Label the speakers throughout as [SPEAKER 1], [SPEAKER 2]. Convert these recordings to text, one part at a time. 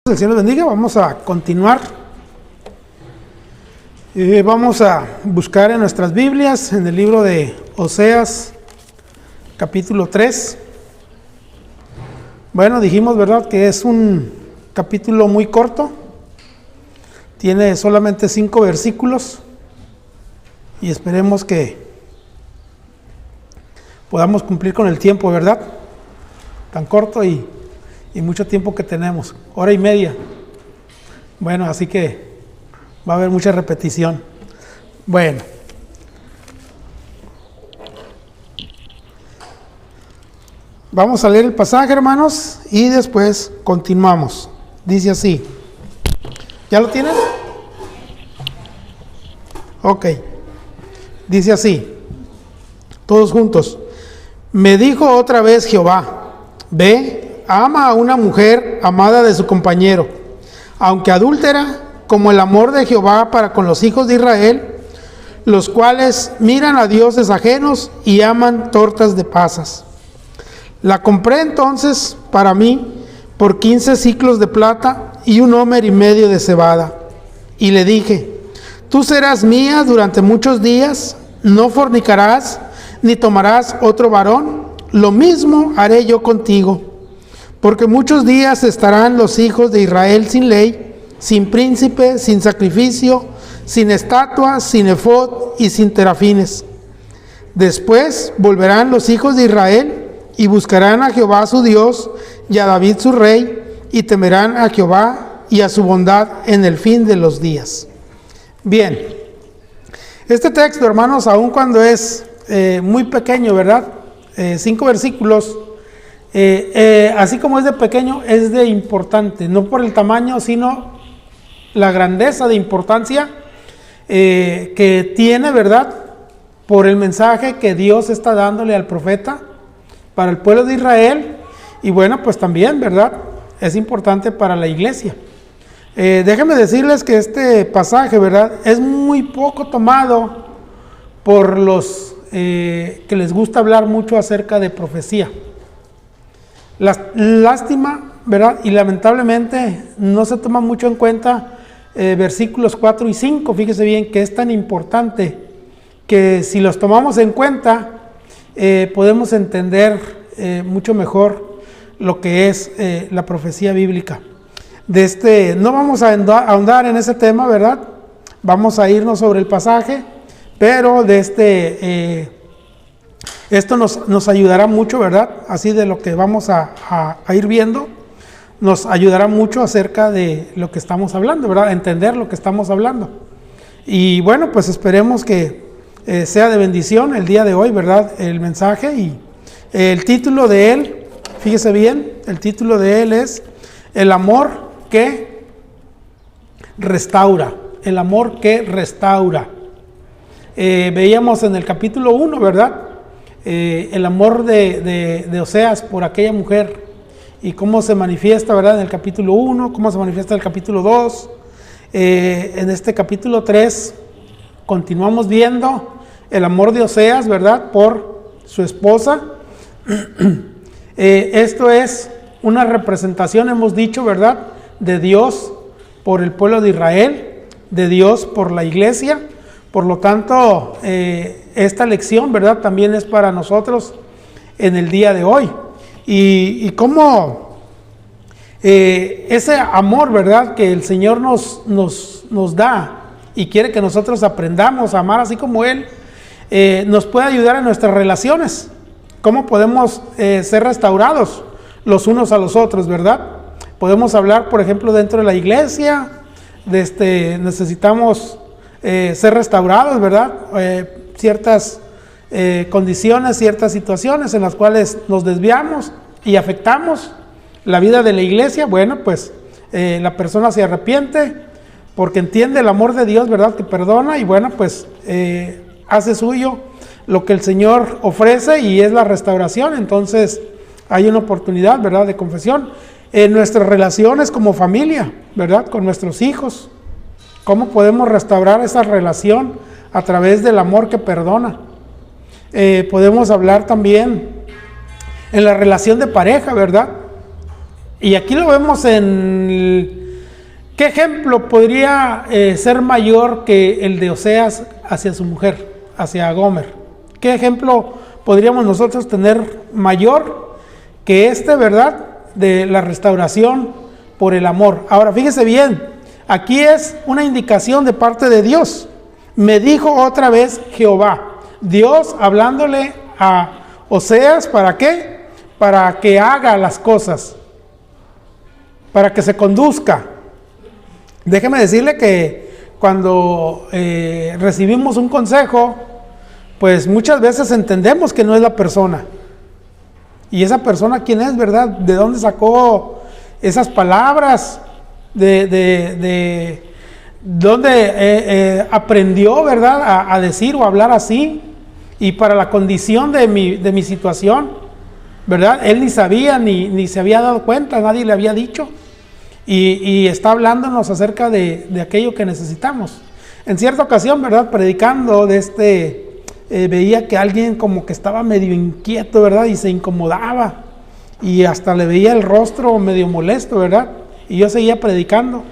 [SPEAKER 1] El Señor los bendiga. Vamos a continuar. Vamos a buscar en nuestras Biblias, en el libro de Oseas, capítulo 3. Bueno, dijimos, ¿verdad?, que es un capítulo muy corto. Tiene solamente 5 versículos. Y esperemos que podamos cumplir con el tiempo, ¿verdad? Tan corto y mucho tiempo que tenemos, 1:30. Bueno, así que va a haber mucha repetición. Bueno, vamos a leer el pasaje, hermanos, y después continuamos. Dice así. ¿Ya lo tienen? Ok. Dice así, todos juntos. Me dijo otra vez Jehová: ve, ama a una mujer amada de su compañero, aunque adúltera, como el amor de Jehová para con los hijos de Israel, los cuales miran a dioses ajenos y aman tortas de pasas. La compré entonces para mí por 15 siclos de plata y 1 homer y medio de cebada. Y le dije: tú serás mía durante muchos días, no fornicarás, ni tomarás otro varón. Lo mismo haré yo contigo. Porque muchos días estarán los hijos de Israel sin ley, sin príncipe, sin sacrificio, sin estatua, sin efod y sin terafines. Después volverán los hijos de Israel y buscarán a Jehová su Dios y a David su rey, y temerán a Jehová y a su bondad en el fin de los días. Bien, este texto, hermanos, aun cuando es muy pequeño, ¿verdad? 5 versículos. Así como es de pequeño, es de importante, no por el tamaño, sino la grandeza de importancia que tiene, ¿verdad?, por el mensaje que Dios está dándole al profeta para el pueblo de Israel. Y bueno, pues también, ¿verdad?, es importante para la iglesia. Déjenme decirles que este pasaje, ¿verdad?, es muy poco tomado por los que les gusta hablar mucho acerca de profecía. Lástima, ¿verdad?, y lamentablemente no se toma mucho en cuenta versículos 4 y 5. Fíjese bien que es tan importante que si los tomamos en cuenta podemos entender mucho mejor lo que es la profecía bíblica. No vamos a ahondar en ese tema, ¿verdad? Vamos a irnos sobre el pasaje, pero esto nos ayudará mucho, ¿verdad? Así de lo que vamos a ir viendo, nos ayudará mucho acerca de lo que estamos hablando, ¿verdad? Entender lo que estamos hablando. Y bueno, pues esperemos que sea de bendición el día de hoy, ¿verdad?, el mensaje. Y el título de él, fíjese bien, el título de él es El amor que restaura. El amor que restaura. Veíamos en el capítulo 1, ¿verdad?, el amor de Oseas por aquella mujer y cómo se manifiesta, ¿verdad?, en el capítulo 1, cómo se manifiesta en el capítulo 2. En este capítulo 3 continuamos viendo el amor de Oseas, ¿verdad?, por su esposa. Esto es una representación, hemos dicho, ¿verdad?, de Dios por el pueblo de Israel, de Dios por la iglesia. Por lo tanto, esta lección, ¿verdad?, también es para nosotros en el día de hoy. Y cómo ese amor, ¿verdad?, que el Señor nos da y quiere que nosotros aprendamos a amar así como Él, nos puede ayudar en nuestras relaciones. Cómo podemos ser restaurados los unos a los otros, ¿verdad? Podemos hablar, por ejemplo, dentro de la iglesia, necesitamos ser restaurados, ¿verdad? Ciertas condiciones, ciertas situaciones en las cuales nos desviamos y afectamos la vida de la iglesia. Bueno, pues la persona se arrepiente porque entiende el amor de Dios, ¿verdad?, que perdona, y bueno, pues hace suyo lo que el Señor ofrece, y es la restauración. Entonces hay una oportunidad, ¿verdad?, de confesión en nuestras relaciones como familia, ¿verdad?, con nuestros hijos. ¿Cómo podemos restaurar esa relación? A través del amor que perdona. Podemos hablar también en la relación de pareja, ¿verdad? Y aquí lo vemos ¿qué ejemplo podría ser mayor que el de Oseas hacia su mujer, hacia Gomer? ¿Qué ejemplo podríamos nosotros tener mayor que verdad? De la restauración por el amor. Ahora, fíjese bien, aquí es una indicación de parte de Dios. Me dijo otra vez Jehová, Dios hablándole a Oseas, ¿para qué? Para que haga las cosas, para que se conduzca. Déjeme decirle que cuando recibimos un consejo, pues muchas veces entendemos que no es la persona. ¿Y esa persona quién es, verdad? ¿De dónde sacó esas palabras? ¿De dónde aprendió, verdad, a decir o hablar así? Y para la condición de mi situación, ¿verdad? Él ni sabía, ni se había dado cuenta, nadie le había dicho. Y está hablándonos acerca de aquello que necesitamos. En cierta ocasión, ¿verdad? Predicando veía que alguien como que estaba medio inquieto, ¿verdad? Y se incomodaba. Y hasta le veía el rostro medio molesto, ¿verdad? Y yo seguía predicando.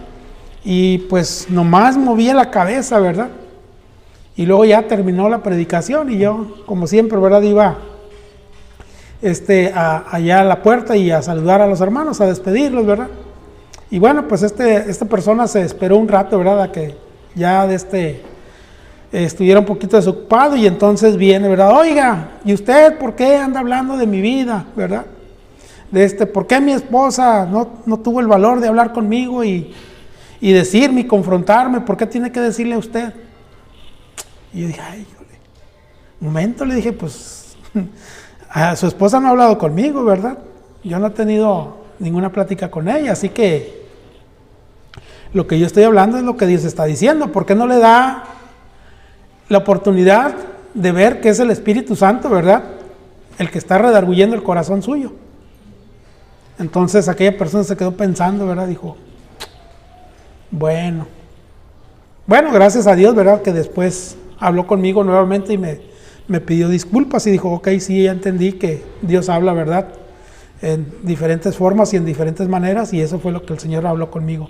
[SPEAKER 1] Y pues nomás movía la cabeza, ¿verdad? Y luego ya terminó la predicación y yo, como siempre, ¿verdad? Iba allá a la puerta y a saludar a los hermanos, a despedirlos, ¿verdad? Y bueno, pues esta persona se esperó un rato, ¿verdad? A que ya estuviera un poquito desocupado y entonces viene, ¿verdad? Oiga, ¿y usted por qué anda hablando de mi vida, verdad? ¿Por qué mi esposa no tuvo el valor de hablar conmigo y decirme y confrontarme? ¿Por qué tiene que decirle a usted? Y yo dije, ay, un momento, le dije, pues, a su esposa no ha hablado conmigo, ¿verdad? Yo no he tenido ninguna plática con ella, así que lo que yo estoy hablando es lo que Dios está diciendo. ¿Por qué no le da la oportunidad de ver que es el Espíritu Santo, verdad? El que está redarguyendo el corazón suyo. Entonces aquella persona se quedó pensando, ¿verdad? Dijo, bueno, gracias a Dios, ¿verdad? Que después habló conmigo nuevamente y me pidió disculpas y dijo, ok, sí, ya entendí que Dios habla, ¿verdad? En diferentes formas y en diferentes maneras, y eso fue lo que el Señor habló conmigo.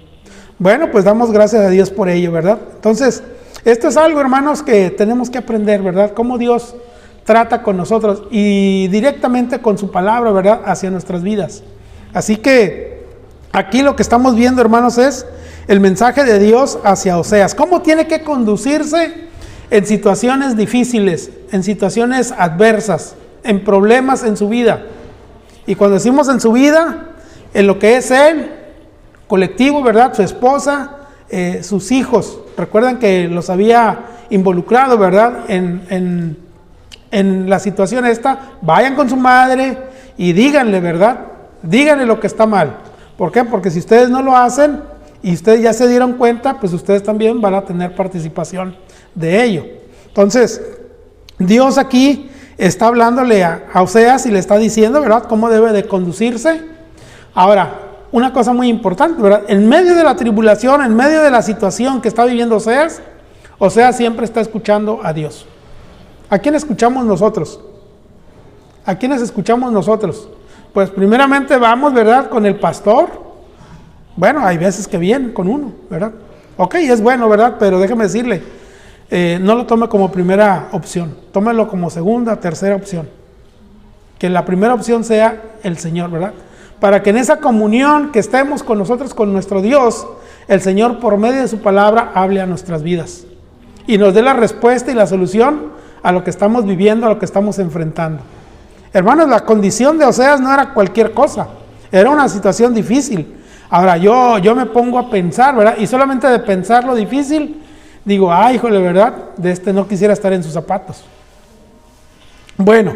[SPEAKER 1] Bueno, pues damos gracias a Dios por ello, ¿verdad? Entonces, esto es algo, hermanos, que tenemos que aprender, ¿verdad? Cómo Dios trata con nosotros y directamente con su palabra, ¿verdad? Hacia nuestras vidas. Así que aquí lo que estamos viendo, hermanos, es el mensaje de Dios hacia Oseas. ¿Cómo tiene que conducirse en situaciones difíciles, en situaciones adversas, en problemas en su vida? Y cuando decimos en su vida, en lo que es él, colectivo, ¿verdad? Su esposa, sus hijos. Recuerdan que los había involucrado, ¿verdad? En la situación esta. Vayan con su madre y díganle, ¿verdad? Díganle lo que está mal. ¿Por qué? Porque si ustedes no lo hacen y ustedes ya se dieron cuenta, pues ustedes también van a tener participación de ello. Entonces, Dios aquí está hablándole a Oseas y le está diciendo, ¿verdad?, cómo debe de conducirse. Ahora, una cosa muy importante, ¿verdad? En medio de la tribulación, en medio de la situación que está viviendo Oseas siempre está escuchando a Dios. ¿A quién escuchamos nosotros? ¿A quiénes escuchamos nosotros? Pues primeramente vamos, ¿verdad?, con el pastor. Bueno, hay veces que vienen con uno, ¿verdad? Ok, es bueno, ¿verdad? Pero déjeme decirle, no lo tome como primera opción, tómelo como segunda, tercera opción. Que la primera opción sea el Señor, ¿verdad? Para que en esa comunión que estemos con nosotros, con nuestro Dios, el Señor por medio de su palabra hable a nuestras vidas y nos dé la respuesta y la solución a lo que estamos viviendo, a lo que estamos enfrentando. Hermanos, la condición de Oseas no era cualquier cosa, era una situación difícil. Ahora yo me pongo a pensar, ¿verdad? Y solamente de pensar lo difícil, digo, ay, híjole, ¿verdad? No quisiera estar en sus zapatos. Bueno,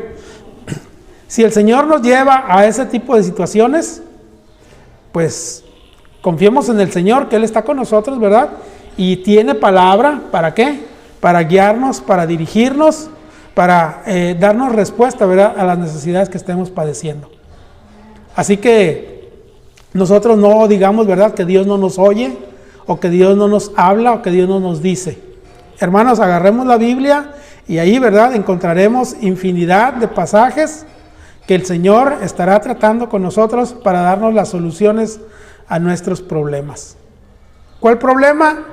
[SPEAKER 1] si el Señor nos lleva a ese tipo de situaciones, pues confiemos en el Señor, que Él está con nosotros, ¿verdad? Y tiene palabra, ¿para qué? Para guiarnos, para dirigirnos, para darnos respuesta, ¿verdad?, a las necesidades que estemos padeciendo. Así que nosotros no digamos, ¿verdad?, que Dios no nos oye, o que Dios no nos habla, o que Dios no nos dice. Hermanos, agarremos la Biblia y ahí, ¿verdad?, encontraremos infinidad de pasajes que el Señor estará tratando con nosotros para darnos las soluciones a nuestros problemas. ¿Cuál problema?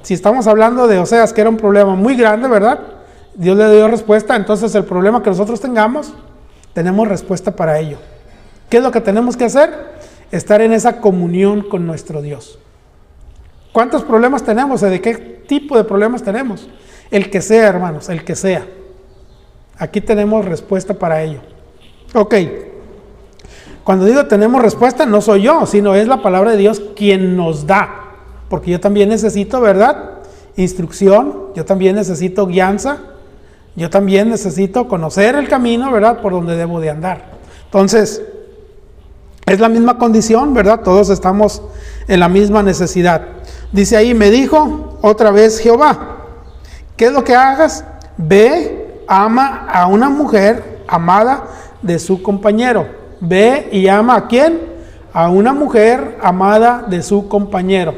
[SPEAKER 1] Si estamos hablando de Oseas, que era un problema muy grande, ¿verdad? Dios le dio respuesta, entonces el problema que nosotros tengamos, tenemos respuesta para ello. ¿Qué es lo que tenemos que hacer? Estar en esa comunión con nuestro Dios. ¿Cuántos problemas tenemos? ¿De qué tipo de problemas tenemos? El que sea, hermanos, el que sea. Aquí tenemos respuesta para ello. Ok. Cuando digo tenemos respuesta, no soy yo, sino es la palabra de Dios quien nos da. Porque yo también necesito, ¿verdad? Instrucción, yo también necesito guianza, yo también necesito conocer el camino, ¿verdad? Por donde debo de andar. Entonces, es la misma condición, ¿verdad? Todos estamos en la misma necesidad. Dice ahí, me dijo otra vez Jehová, ¿qué es lo que hagas? Ve, ama a una mujer amada de su compañero. Ve y ama ¿a quién? A una mujer amada de su compañero.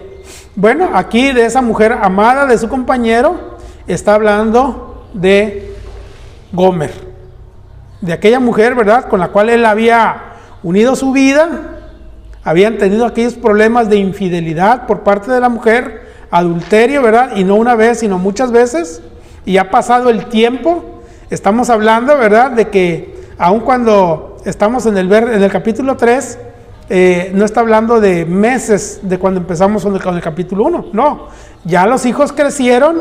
[SPEAKER 1] Bueno, aquí de esa mujer amada de su compañero está hablando de Gomer, de aquella mujer, ¿verdad?, con la cual él había unido su vida. Habían tenido aquellos problemas de infidelidad por parte de la mujer, adulterio, ¿verdad?, y no una vez, sino muchas veces, y ha pasado el tiempo. Estamos hablando, ¿verdad?, de que aun cuando estamos en el capítulo 3, no está hablando de meses de cuando empezamos con el capítulo 1, no, ya los hijos crecieron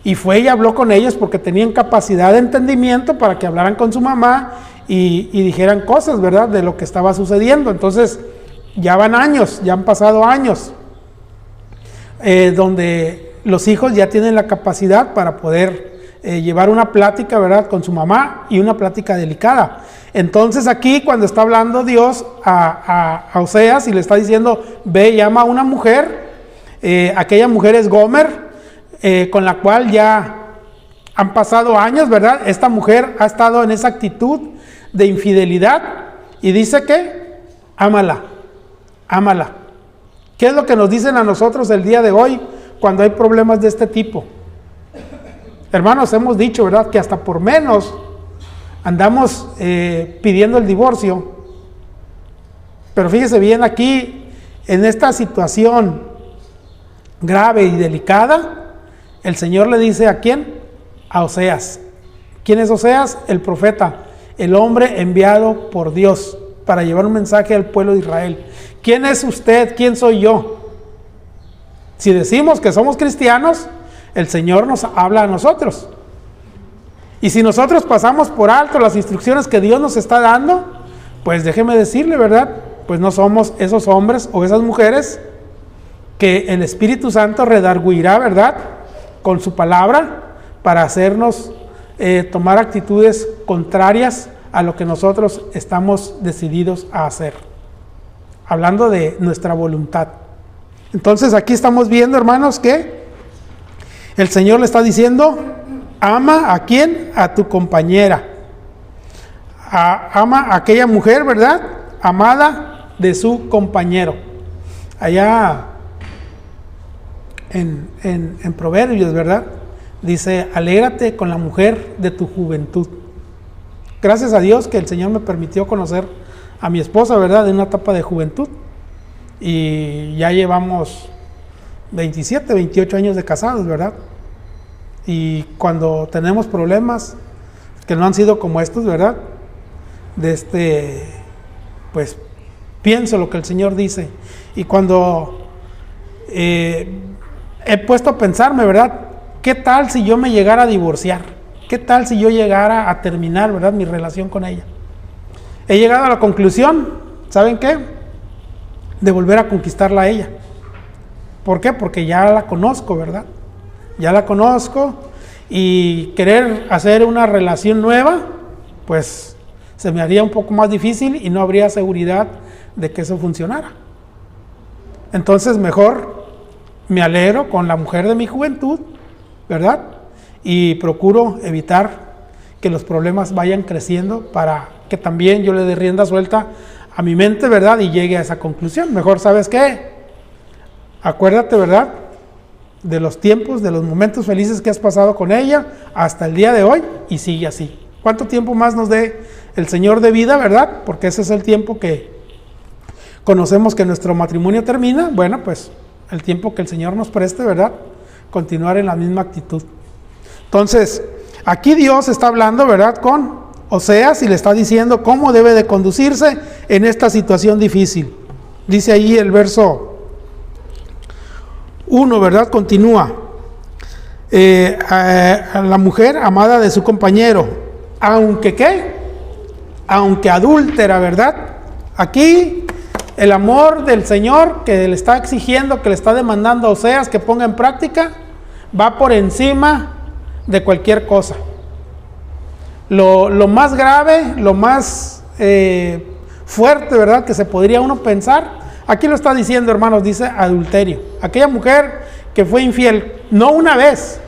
[SPEAKER 1] y fue y habló con ellos porque tenían capacidad de entendimiento para que hablaran con su mamá y dijeran cosas, ¿verdad?, de lo que estaba sucediendo. Entonces ya van años, ya han pasado años, donde los hijos ya tienen la capacidad para poder llevar una plática, ¿verdad?, con su mamá, y una plática delicada. Entonces aquí cuando está hablando Dios a Oseas y le está diciendo, ve y ama a una mujer, aquella mujer es Gomer, con la cual ya han pasado años, ¿verdad? Esta mujer ha estado en esa actitud de infidelidad y dice que ámala, ámala. ¿Qué es lo que nos dicen a nosotros el día de hoy cuando hay problemas de este tipo? Hermanos, hemos dicho, ¿verdad?, que hasta por menos andamos pidiendo el divorcio. Pero fíjese bien aquí, en esta situación grave y delicada, el Señor le dice ¿a quién? A Oseas. ¿Quién es Oseas? El profeta, el hombre enviado por Dios para llevar un mensaje al pueblo de Israel. ¿Quién es usted? ¿Quién soy yo? Si decimos que somos cristianos, el Señor nos habla a nosotros. Y si nosotros pasamos por alto las instrucciones que Dios nos está dando, pues déjeme decirle, ¿verdad?, pues no somos esos hombres o esas mujeres que el Espíritu Santo redarguirá, ¿verdad?, con su palabra para hacernos tomar actitudes contrarias a lo que nosotros estamos decididos a hacer. Hablando de nuestra voluntad. Entonces aquí estamos viendo, hermanos, que el Señor le está diciendo, ama ¿a quién? A tu compañera. Ama a aquella mujer, ¿verdad?, amada de su compañero. Allá en Proverbios, ¿verdad?, dice, alégrate con la mujer de tu juventud. Gracias a Dios que el Señor me permitió conocer a mi esposa, ¿verdad?, en una etapa de juventud. Y ya llevamos 27, 28 años de casados, ¿verdad? Y cuando tenemos problemas que no han sido como estos, ¿verdad?, pues pienso lo que el Señor dice. Y cuando he puesto a pensarme, ¿verdad?, ¿qué tal si yo me llegara a divorciar? ¿Qué tal si yo llegara a terminar, ¿verdad?, mi relación con ella? He llegado a la conclusión, ¿saben qué?, de volver a conquistarla a ella. ¿Por qué? Porque ya la conozco, ¿verdad? Ya la conozco, y querer hacer una relación nueva, pues se me haría un poco más difícil y no habría seguridad de que eso funcionara. Entonces mejor me alegro con la mujer de mi juventud, ¿verdad?, y procuro evitar que los problemas vayan creciendo para que también yo le dé rienda suelta a mi mente, ¿verdad?, y llegue a esa conclusión. Mejor, ¿sabes qué? Acuérdate, ¿verdad?, de los tiempos, de los momentos felices que has pasado con ella hasta el día de hoy, y sigue así. ¿Cuánto tiempo más nos dé el Señor de vida, verdad? Porque ese es el tiempo que conocemos que nuestro matrimonio termina. Bueno, pues el tiempo que el Señor nos preste, ¿verdad? Continuar en la misma actitud. Entonces, aquí Dios está hablando, ¿verdad? Con Oseas y le está diciendo cómo debe de conducirse en esta situación difícil. Dice ahí el verso 1, ¿verdad? Continúa. A la mujer amada de su compañero, aunque ¿qué? Aunque adúltera, ¿verdad? Aquí el amor del Señor que le está exigiendo, que le está demandando a Oseas que ponga en práctica, va por encima de cualquier cosa. Lo más grave, lo más fuerte, ¿verdad? Que se podría uno pensar, aquí lo está diciendo, hermanos, dice adulterio. Aquella mujer que fue infiel, no una vez,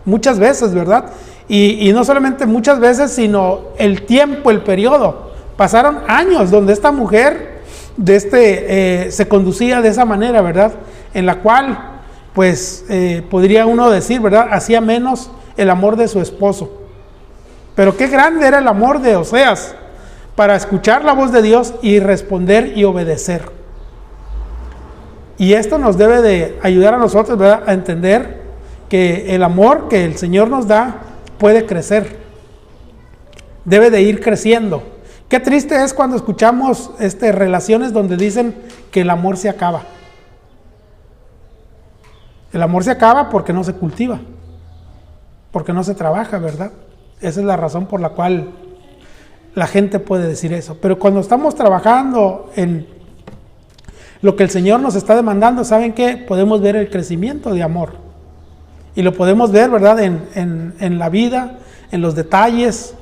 [SPEAKER 1] muchas veces, ¿verdad? Y no solamente muchas veces, sino el tiempo, el periodo. Pasaron años donde esta mujer se conducía de esa manera, ¿verdad? En la cual, pues, podría uno decir, ¿verdad? Hacía menos el amor de su esposo. Pero qué grande era el amor de Oseas para escuchar la voz de Dios y responder y obedecer. Y esto nos debe de ayudar a nosotros, ¿verdad? A entender que el amor que el Señor nos da puede crecer, debe de ir creciendo. Qué triste es cuando escuchamos relaciones donde dicen que el amor se acaba. El amor se acaba porque no se cultiva, porque no se trabaja, ¿verdad? Esa es la razón por la cual la gente puede decir eso. Pero cuando estamos trabajando en lo que el Señor nos está demandando, ¿saben qué? Podemos ver el crecimiento de amor. Y lo podemos ver, ¿verdad? En la vida, en los detalles,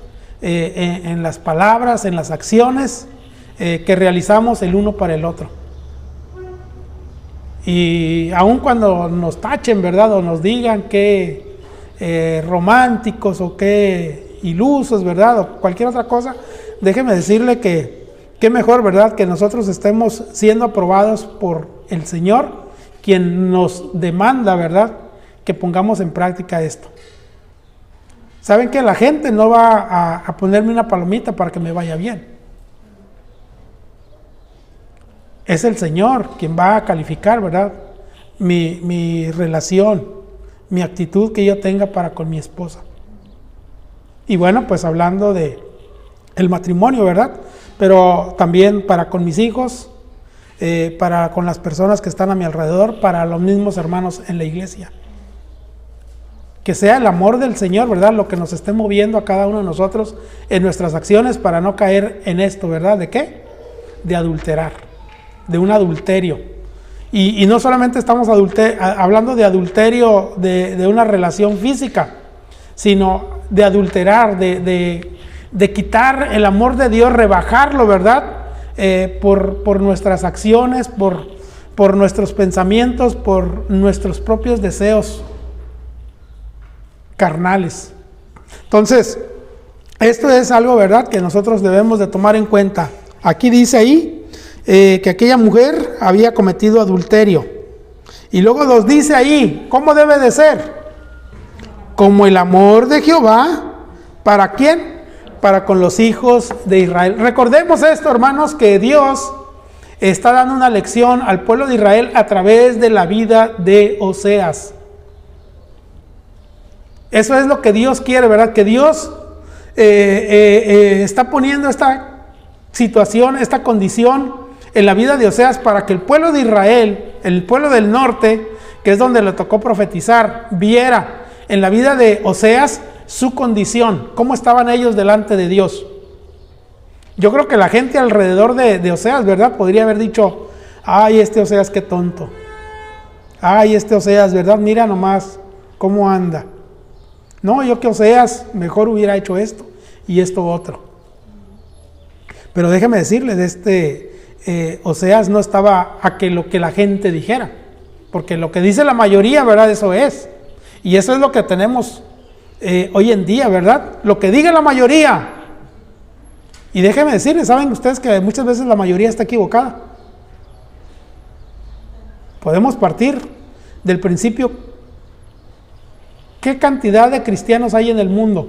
[SPEAKER 1] en las palabras, en las acciones que realizamos el uno para el otro. Y aun cuando nos tachen, ¿verdad? O nos digan que románticos o que ilusos, ¿verdad? O cualquier otra cosa, déjeme decirle que qué mejor, ¿verdad? Que nosotros estemos siendo aprobados por el Señor, quien nos demanda, ¿verdad? Que pongamos en práctica esto. ¿Saben que la gente no va a ponerme una palomita para que me vaya bien? Es el Señor quien va a calificar, ¿verdad? Mi relación, mi actitud que yo tenga para con mi esposa. Y bueno, pues hablando de el matrimonio, ¿verdad? Pero también para con mis hijos, para con las personas que están a mi alrededor, para los mismos hermanos en la iglesia. Que sea el amor del Señor, ¿verdad? Lo que nos esté moviendo a cada uno de nosotros en nuestras acciones para no caer en esto, ¿verdad? ¿De qué? De adulterar, de un adulterio. Y no solamente estamos hablando de adulterio de una relación física, sino de adulterar, de quitar el amor de Dios, rebajarlo, ¿verdad? Por nuestras acciones, por nuestros pensamientos, por nuestros propios deseos carnales. Entonces, esto es algo, ¿verdad?, que nosotros debemos de tomar en cuenta. Aquí dice ahí que aquella mujer había cometido adulterio. Y luego nos dice ahí, ¿cómo debe de ser? Como el amor de Jehová, ¿para quién? Para con los hijos de Israel. Recordemos esto, hermanos, que Dios está dando una lección al pueblo de Israel a través de la vida de Oseas. Eso es lo que Dios quiere, ¿verdad? Que Dios está poniendo esta situación, esta condición en la vida de Oseas para que el pueblo de Israel, el pueblo del norte, que es donde le tocó profetizar, viera en la vida de Oseas su condición, cómo estaban ellos delante de Dios. Yo creo que la gente alrededor de Oseas, ¿verdad? Podría haber dicho, ay, este Oseas qué tonto. Ay, este Oseas, ¿verdad? Mira nomás cómo anda. No, yo que Oseas mejor hubiera hecho esto y esto otro. Pero déjeme decirle, Oseas no estaba a que lo que la gente dijera, porque lo que dice la mayoría, ¿verdad? Eso es. Y eso es lo que tenemos hoy en día, ¿verdad? Lo que diga la mayoría. Y déjenme decirles, ¿saben ustedes que muchas veces la mayoría está equivocada? Podemos partir del principio, ¿qué cantidad de cristianos hay en el mundo?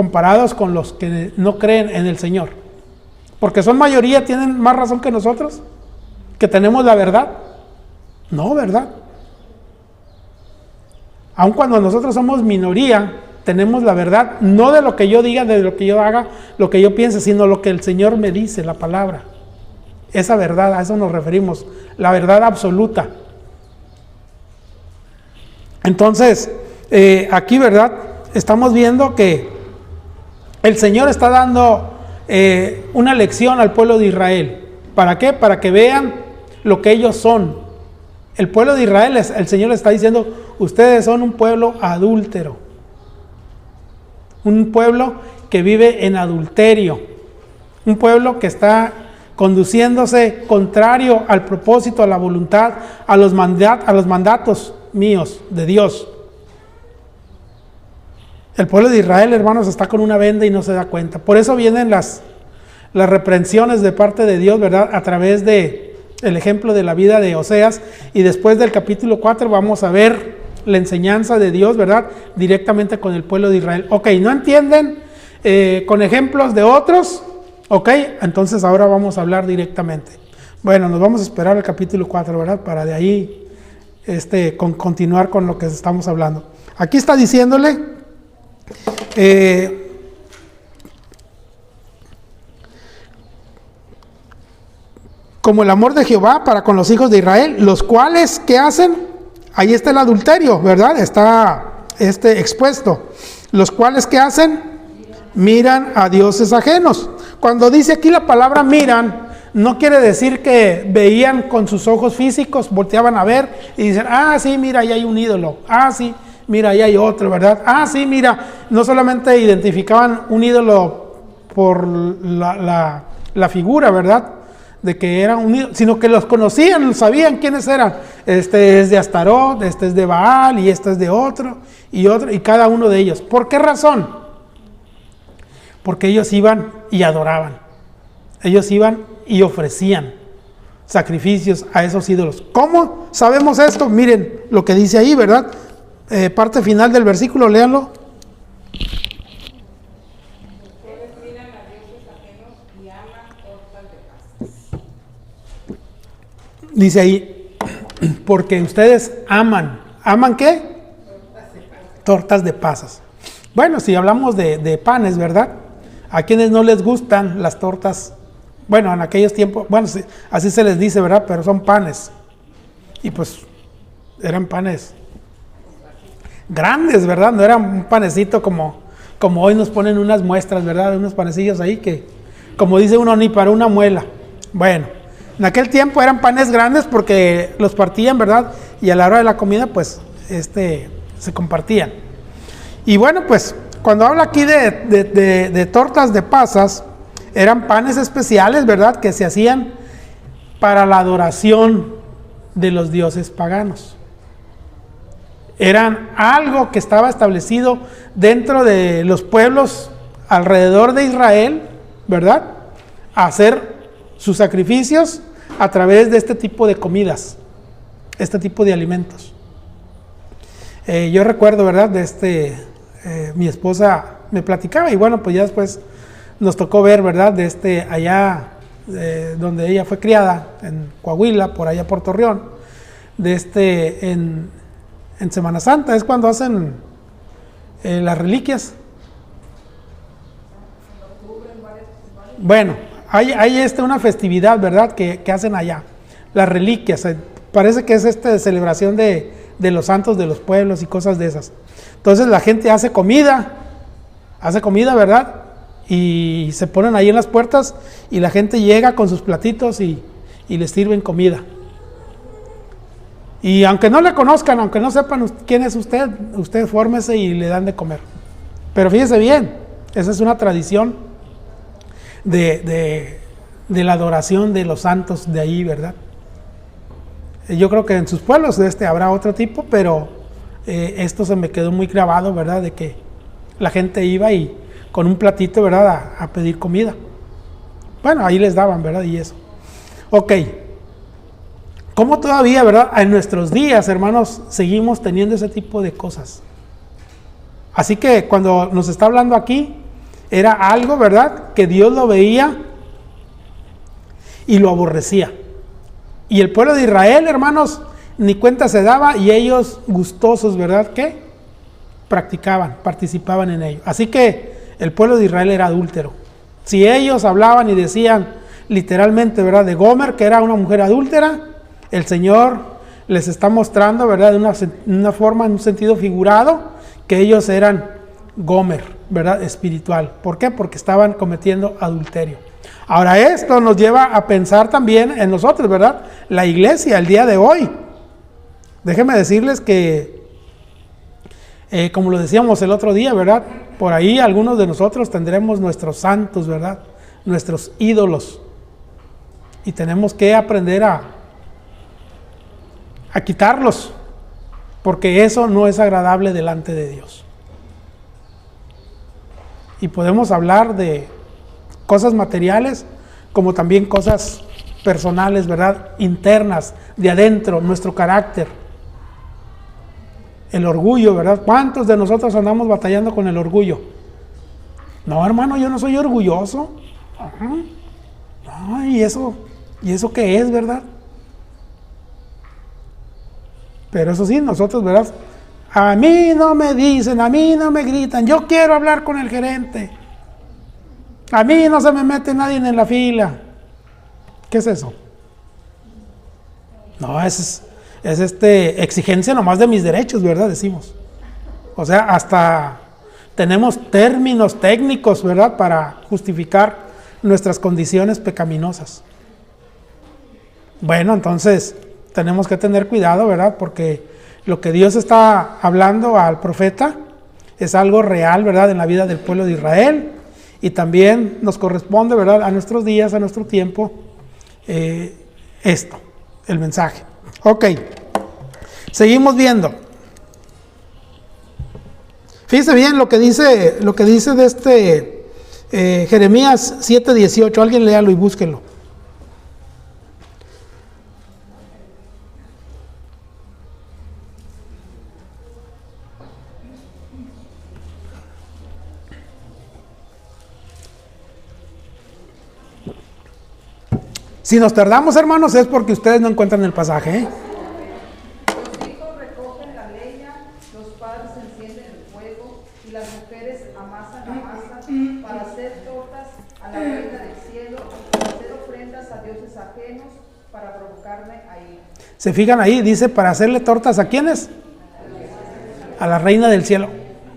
[SPEAKER 1] comparados con los que no creen en el Señor. Porque son mayoría, tienen más razón que nosotros, que tenemos la verdad. No, ¿verdad? Aun cuando nosotros somos minoría, tenemos la verdad, no de lo que yo diga, de lo que yo haga, lo que yo piense, sino lo que el Señor me dice, la palabra. Esa verdad, a eso nos referimos, la verdad absoluta. Entonces, aquí, ¿verdad? Estamos viendo que el Señor está dando una lección al pueblo de Israel. ¿Para qué? Para que vean lo que ellos son. El pueblo de Israel, el Señor les está diciendo, ustedes son un pueblo adúltero. Un pueblo que vive en adulterio. Un pueblo que está conduciéndose contrario al propósito, a la voluntad, a los mandatos míos, de Dios. El pueblo de Israel, hermanos, está con una venda y no se da cuenta. Por eso vienen las reprensiones de parte de Dios, ¿verdad? A través de el ejemplo de la vida de Oseas, y después del capítulo 4 vamos a ver la enseñanza de Dios, ¿verdad? Directamente con el pueblo de Israel. Ok, ¿no entienden? Con ejemplos de otros, ok, entonces ahora vamos a hablar directamente. Bueno, nos vamos a esperar al capítulo 4, ¿verdad? Para de ahí continuar con lo que estamos hablando. Aquí está diciéndole, como el amor de Jehová para con los hijos de Israel, los cuales, ¿qué hacen? Ahí está el adulterio, ¿verdad? Está expuesto. Los cuales, ¿qué hacen? Miran a dioses ajenos. Cuando dice aquí la palabra miran, no quiere decir que veían con sus ojos físicos, volteaban a ver y dicen, ah, sí, mira, ahí hay un ídolo. Ah, sí, mira, ahí hay otro, ¿verdad? Ah, sí, mira, no solamente identificaban un ídolo por la figura, ¿verdad? De que eran unidos, sino que los conocían, sabían quiénes eran. Este es de Astarot, este es de Baal, y este es de otro, y cada uno de ellos. ¿Por qué razón? Porque ellos iban y adoraban. Ellos iban y ofrecían sacrificios a esos ídolos. ¿Cómo sabemos esto? Miren lo que dice ahí, ¿verdad? Parte final del versículo, léanlo. Dice ahí, porque ustedes aman. ¿Aman qué? Tortas de pasas. Bueno, si hablamos de panes, ¿verdad? A quienes no les gustan las tortas, bueno, en aquellos tiempos, bueno, sí, así se les dice, ¿verdad? Pero son panes. Y pues eran panes grandes, ¿verdad? No era un panecito como hoy nos ponen unas muestras, ¿verdad? Unos panecillos ahí que, como dice uno, ni para una muela. Bueno, en aquel tiempo eran panes grandes porque los partían, ¿verdad? Y a la hora de la comida, pues, se compartían. Y bueno, pues, cuando habla aquí de tortas de pasas, eran panes especiales, ¿verdad? Que se hacían para la adoración de los dioses paganos. Eran algo que estaba establecido dentro de los pueblos alrededor de Israel, ¿verdad? Hacer sus sacrificios a través de este tipo de comidas, este tipo de alimentos. Yo recuerdo, ¿verdad? Mi esposa me platicaba y bueno, pues ya después nos tocó ver, ¿verdad? Allá donde ella fue criada, en Coahuila, por allá por Torreón, en Semana Santa, es cuando hacen las reliquias. Bueno, hay una festividad, ¿verdad? Que hacen allá, las reliquias. Parece que es celebración de los santos de los pueblos y cosas de esas. Entonces la gente hace comida, ¿verdad? Y se ponen ahí en las puertas y la gente llega con sus platitos y les sirven comida. Y aunque no le conozcan, aunque no sepan quién es usted fórmese y le dan de comer. Pero fíjese bien, esa es una tradición de la adoración de los santos de ahí, ¿verdad? Yo creo que en sus pueblos habrá otro tipo, pero esto se me quedó muy grabado, ¿verdad? De que la gente iba y con un platito, ¿verdad? A pedir comida. Bueno, ahí les daban, ¿verdad? Y eso. Ok. ¿Cómo todavía, verdad? En nuestros días, hermanos, seguimos teniendo ese tipo de cosas? Así que cuando nos está hablando aquí, era algo, ¿verdad?, que Dios lo veía y lo aborrecía. Y el pueblo de Israel, hermanos, ni cuenta se daba, y ellos gustosos, ¿verdad?, ¿qué? Practicaban, participaban en ello. Así que el pueblo de Israel era adúltero. Si ellos hablaban y decían literalmente, ¿verdad?, de Gomer, que era una mujer adúltera, el Señor les está mostrando, ¿verdad?, de una forma, en un sentido figurado, que ellos eran Gomer, ¿verdad?, espiritual. ¿Por qué? Porque estaban cometiendo adulterio. Ahora esto nos lleva a pensar también en nosotros, ¿verdad?, la iglesia, el día de hoy. Déjenme decirles que, como lo decíamos el otro día, ¿verdad?, por ahí algunos de nosotros tendremos nuestros santos, ¿verdad?, nuestros ídolos. Y tenemos que aprender a quitarlos, porque eso no es agradable delante de Dios. Y podemos hablar de cosas materiales, como también cosas personales, ¿verdad?, internas, de adentro, nuestro carácter. El orgullo, ¿verdad? ¿Cuántos de nosotros andamos batallando con el orgullo? No, hermano, yo no soy orgulloso. No, ¿y eso qué es, verdad? Pero eso sí, nosotros, ¿verdad? A mí no me dicen, a mí no me gritan, yo quiero hablar con el gerente. A mí no se me mete nadie en la fila. ¿Qué es eso? No, es exigencia nomás de mis derechos, ¿verdad? Decimos. O sea, hasta tenemos términos técnicos, ¿verdad?, para justificar nuestras condiciones pecaminosas. Bueno, entonces tenemos que tener cuidado, ¿verdad?, porque lo que Dios está hablando al profeta es algo real, ¿verdad?, en la vida del pueblo de Israel, y también nos corresponde, ¿verdad?, a nuestros días, a nuestro tiempo, el mensaje. Ok, seguimos viendo. Fíjese bien lo que dice de Jeremías 7:18. Alguien léalo y búsquenlo. Si nos tardamos, hermanos, es porque ustedes no encuentran el pasaje, ¿eh?
[SPEAKER 2] Los hijos recogen la leña, los padres encienden el fuego y las mujeres amasan la masa para hacer tortas a la reina del cielo y para hacer ofrendas a dioses ajenos para provocarme a ira.
[SPEAKER 1] Se fijan ahí, dice para hacerle tortas ¿a quiénes? A la reina del cielo.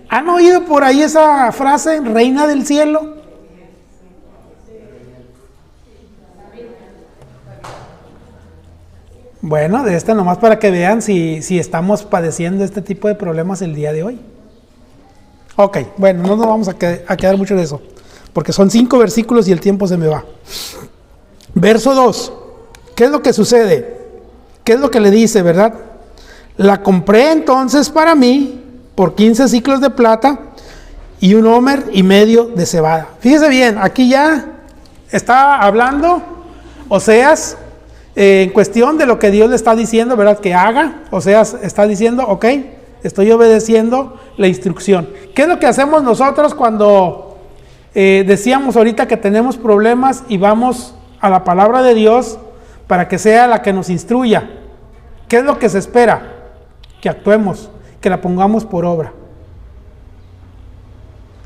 [SPEAKER 1] ¿Han oído por ahí esa frase, reina del cielo? Bueno, de esta nomás para que vean si estamos padeciendo este tipo de problemas el día de hoy. Ok, bueno, no nos vamos a quedar mucho de eso, porque son 5 versículos y el tiempo se me va. Verso 2, ¿qué es lo que sucede? ¿Qué es lo que le dice, verdad? La compré entonces para mí por 15 ciclos de plata y 1 homer y medio de cebada. Fíjese bien, aquí ya está hablando Oseas, en cuestión de lo que Dios le está diciendo, ¿verdad?, que haga. Oseas está diciendo, ok, estoy obedeciendo la instrucción. ¿Qué es lo que hacemos nosotros cuando decíamos ahorita que tenemos problemas y vamos a la palabra de Dios para que sea la que nos instruya? ¿Qué es lo que se espera? Que actuemos, que la pongamos por obra.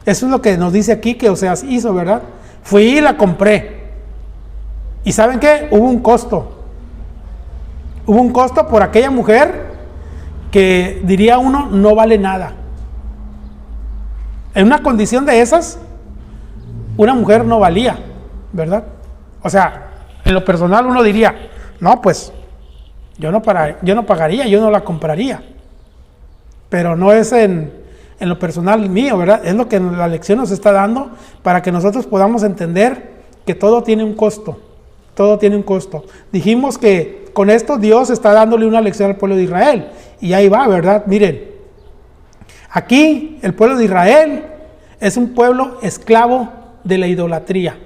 [SPEAKER 1] Eso es lo que nos dice aquí que Oseas hizo, ¿verdad? Fui y la compré. ¿Y saben qué? Hubo un costo. Hubo un costo por aquella mujer que, diría uno, no vale nada. En una condición de esas, una mujer no valía, ¿verdad? O sea, en lo personal uno diría, no, pues, yo no pagaría, yo no la compraría. Pero no es en lo personal mío, ¿verdad? Es lo que la lección nos está dando para que nosotros podamos entender que todo tiene un costo. Todo tiene un costo. Dijimos que con esto Dios está dándole una lección al pueblo de Israel. Y ahí va, ¿verdad? Miren, aquí el pueblo de Israel es un pueblo esclavo de la idolatría.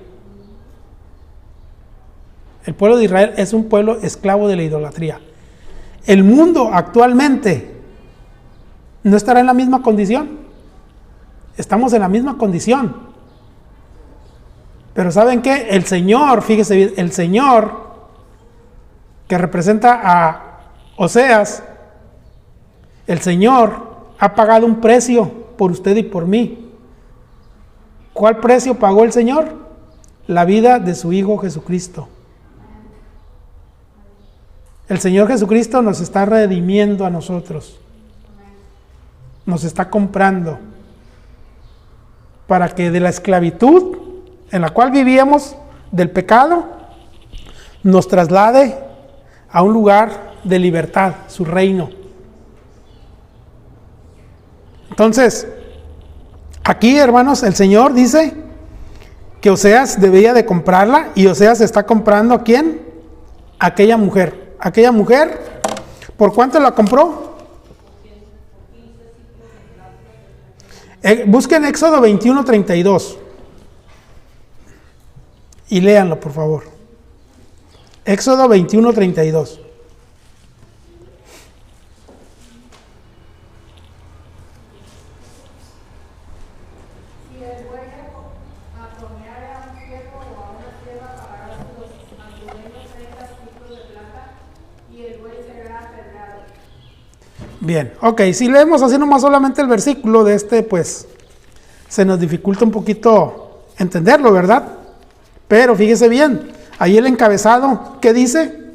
[SPEAKER 1] El pueblo de Israel es un pueblo esclavo de la idolatría. El mundo actualmente no estará en la misma condición. Estamos en la misma condición. Pero ¿saben qué? El Señor, fíjese bien, el Señor que representa a Oseas, el Señor ha pagado un precio por usted y por mí. ¿Cuál precio pagó el Señor? La vida de su Hijo Jesucristo. El Señor Jesucristo nos está redimiendo a nosotros. Nos está comprando para que de la esclavitud en la cual vivíamos, del pecado, nos traslade a un lugar de libertad, su reino. Entonces, aquí, hermanos, el Señor dice que Oseas debía de comprarla, y Oseas está comprando ¿a quién? A aquella mujer. Aquella mujer, ¿por cuánto la compró? Busquen Éxodo 21:32 y léanlo, por favor. Éxodo 21:32. Bien, ok, si leemos así nomás solamente el versículo de pues se nos dificulta un poquito entenderlo, ¿verdad? Pero fíjese bien, ahí el encabezado, ¿qué dice?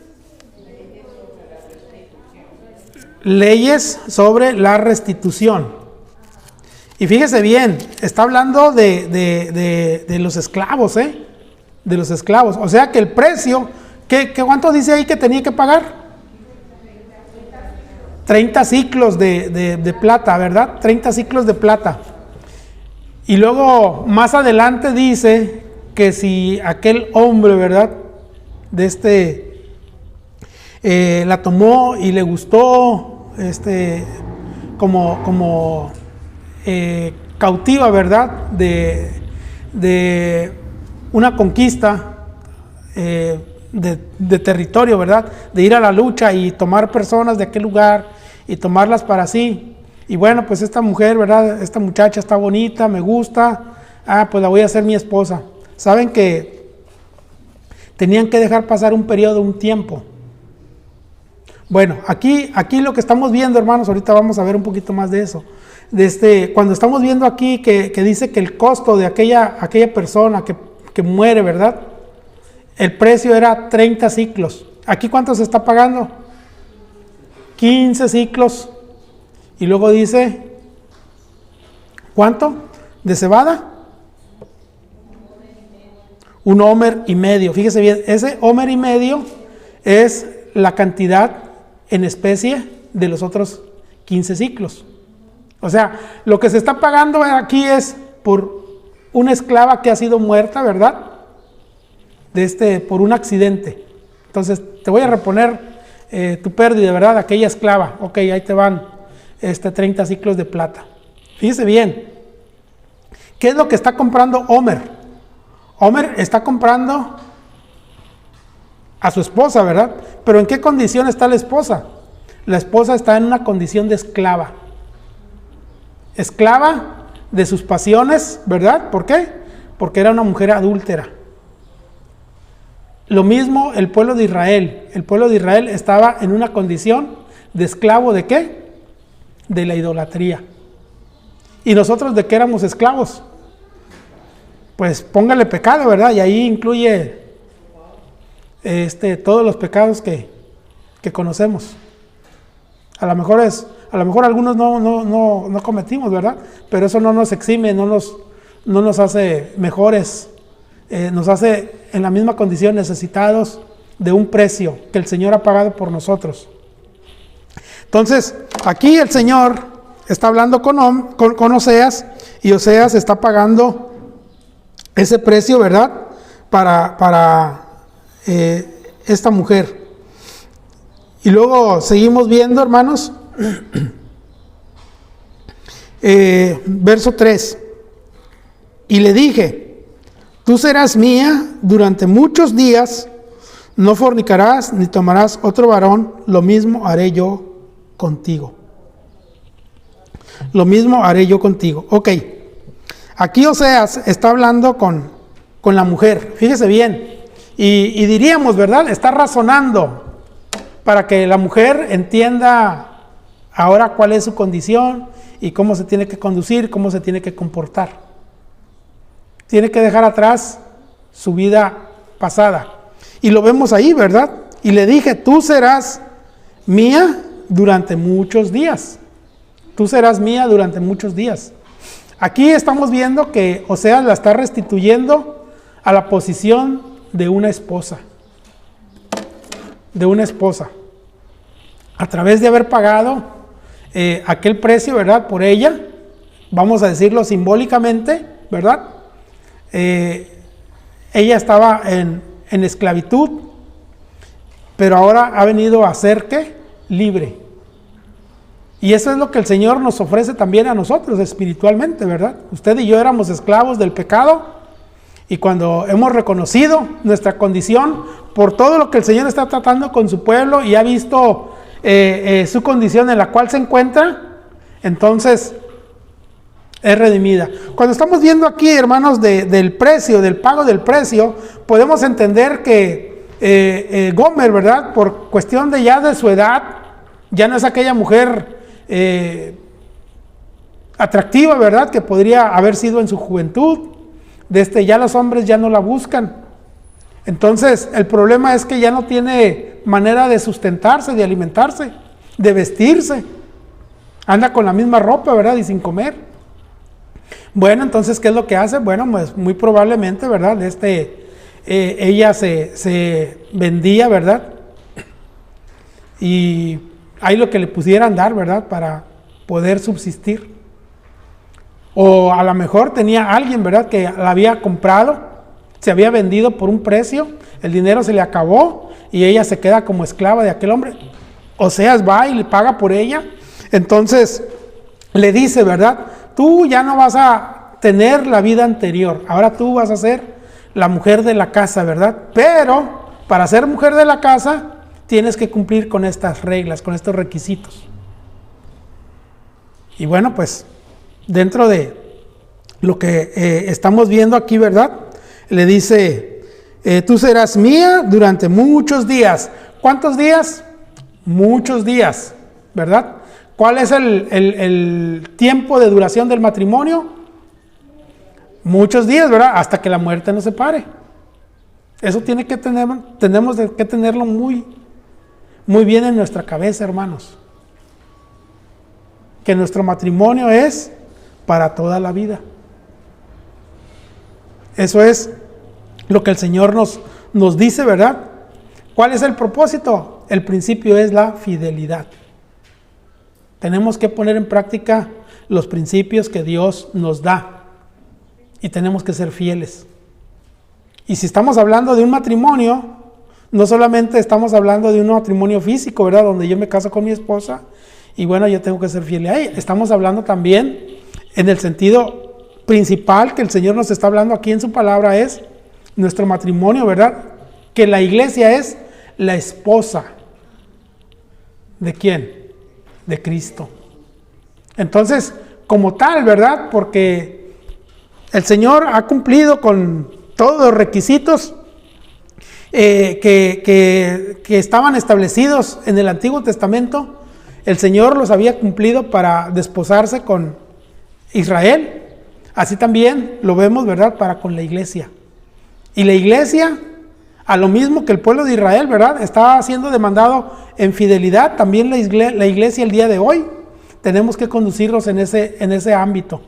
[SPEAKER 1] Leyes sobre la restitución. Y fíjese bien, está hablando de los esclavos, de los esclavos. O sea que el precio, ¿cuánto dice ahí que tenía que pagar? 30 ciclos de plata, ¿verdad? 30 ciclos de plata. Y luego más adelante dice que si aquel hombre, ¿verdad? La tomó y le gustó, como cautiva, ¿verdad? De una conquista de territorio, ¿verdad? De ir a la lucha y tomar personas de aquel lugar y tomarlas para sí. Y bueno, pues esta mujer, ¿verdad? Esta muchacha está bonita, me gusta, pues la voy a hacer mi esposa. Saben que tenían que dejar pasar un periodo, un tiempo. Bueno, aquí lo que estamos viendo, hermanos, ahorita vamos a ver un poquito más de eso. Cuando estamos viendo aquí que dice que el costo de aquella persona que muere, ¿verdad? El precio era 30 ciclos. ¿Aquí cuánto se está pagando? 15 ciclos. Y luego dice, ¿cuánto? ¿De cebada? Un homer y medio. Fíjese bien, ese homer y medio es la cantidad en especie de los otros 15 ciclos. O sea, lo que se está pagando aquí es por una esclava que ha sido muerta, ¿verdad? Por un accidente. Entonces, te voy a reponer tu pérdida, ¿verdad? Aquella esclava. Ok, ahí te van 30 ciclos de plata. Fíjese bien. ¿Qué es lo que está comprando Homer? Homer está comprando a su esposa, ¿verdad? Pero ¿en qué condición está la esposa? La esposa está en una condición de esclava. Esclava de sus pasiones, ¿verdad? ¿Por qué? Porque era una mujer adúltera. Lo mismo el pueblo de Israel. El pueblo de Israel estaba en una condición de esclavo ¿de qué? De la idolatría. ¿Y nosotros de qué éramos esclavos? Pues póngale pecado, ¿verdad? Y ahí incluye todos los pecados que conocemos. A lo mejor algunos no cometimos, ¿verdad? Pero eso no nos exime, no nos hace mejores, nos hace en la misma condición necesitados de un precio que el Señor ha pagado por nosotros. Entonces, aquí el Señor está hablando con Oseas, y Oseas está pagando ese precio, ¿verdad? Para esta mujer. Y luego seguimos viendo, hermanos, verso 3. Y le dije, tú serás mía durante muchos días, no fornicarás ni tomarás otro varón, lo mismo haré yo contigo. Lo mismo haré yo contigo. Ok, aquí Oseas está hablando con con la mujer. Fíjese bien. Y diríamos, ¿verdad? Está razonando para que la mujer entienda ahora cuál es su condición y cómo se tiene que conducir, cómo se tiene que comportar. Tiene que dejar atrás su vida pasada. Y lo vemos ahí, ¿verdad? Y le dije, tú serás mía durante muchos días. Tú serás mía durante muchos días. Aquí estamos viendo que Oseas la está restituyendo a la posición de una esposa. De una esposa. A través de haber pagado aquel precio, ¿verdad? Por ella, vamos a decirlo simbólicamente, ¿verdad? Ella estaba en esclavitud, pero ahora ha venido a ser, ¿qué? Libre. Y eso es lo que el Señor nos ofrece también a nosotros espiritualmente, ¿verdad? Usted y yo éramos esclavos del pecado, y cuando hemos reconocido nuestra condición por todo lo que el Señor está tratando con su pueblo y ha visto su condición en la cual se encuentra, entonces es redimida. Cuando estamos viendo aquí, hermanos, del precio, del pago del precio, podemos entender que Gomer, ¿verdad? Por cuestión de ya de su edad, ya no es aquella mujer atractiva, ¿verdad? Que podría haber sido en su juventud. Ya los hombres ya no la buscan. Entonces, el problema es que ya no tiene manera de sustentarse, de alimentarse, de vestirse. Anda con la misma ropa, ¿verdad? Y sin comer. Bueno, entonces, ¿qué es lo que hace? Bueno, pues muy probablemente, ¿verdad? Ella se vendía, ¿verdad? Y ahí lo que le pudieran dar, ¿verdad? Para poder subsistir. O a lo mejor tenía alguien, ¿verdad? Que la había comprado, se había vendido por un precio, el dinero se le acabó y ella se queda como esclava de aquel hombre. Oseas va y le paga por ella. Entonces le dice, ¿verdad? Tú ya no vas a tener la vida anterior, ahora tú vas a ser la mujer de la casa, ¿verdad? Pero para ser mujer de la casa tienes que cumplir con estas reglas, con estos requisitos. Y bueno, pues dentro de lo que estamos viendo aquí, ¿verdad? Le dice, tú serás mía durante muchos días. ¿Cuántos días? Muchos días, ¿verdad? ¿Cuál es el tiempo de duración del matrimonio? Muchos días, ¿verdad? Hasta que la muerte nos separe. Eso tenemos que tenerlo muy, muy bien en nuestra cabeza, hermanos. Que nuestro matrimonio es para toda la vida. Eso es lo que el Señor nos dice, ¿verdad? ¿Cuál es el propósito? El principio es la fidelidad. Tenemos que poner en práctica los principios que Dios nos da y tenemos que ser fieles. Y si estamos hablando de un matrimonio, no solamente estamos hablando de un matrimonio físico, ¿verdad? Donde yo me caso con mi esposa y bueno, yo tengo que ser fiel a ella. Estamos hablando también en el sentido principal que el Señor nos está hablando aquí en su palabra, es nuestro matrimonio, ¿verdad? Que la iglesia es la esposa. ¿De quién? De Cristo. Entonces, como tal, ¿verdad? Porque el Señor ha cumplido con todos los requisitos que estaban establecidos en el Antiguo Testamento. El Señor los había cumplido para desposarse con Israel. Así también lo vemos, ¿verdad? Para con la iglesia. Y la iglesia, a lo mismo que el pueblo de Israel, ¿verdad? Está siendo demandado en fidelidad. También la iglesia el día de hoy tenemos que conducirnos en ese ámbito.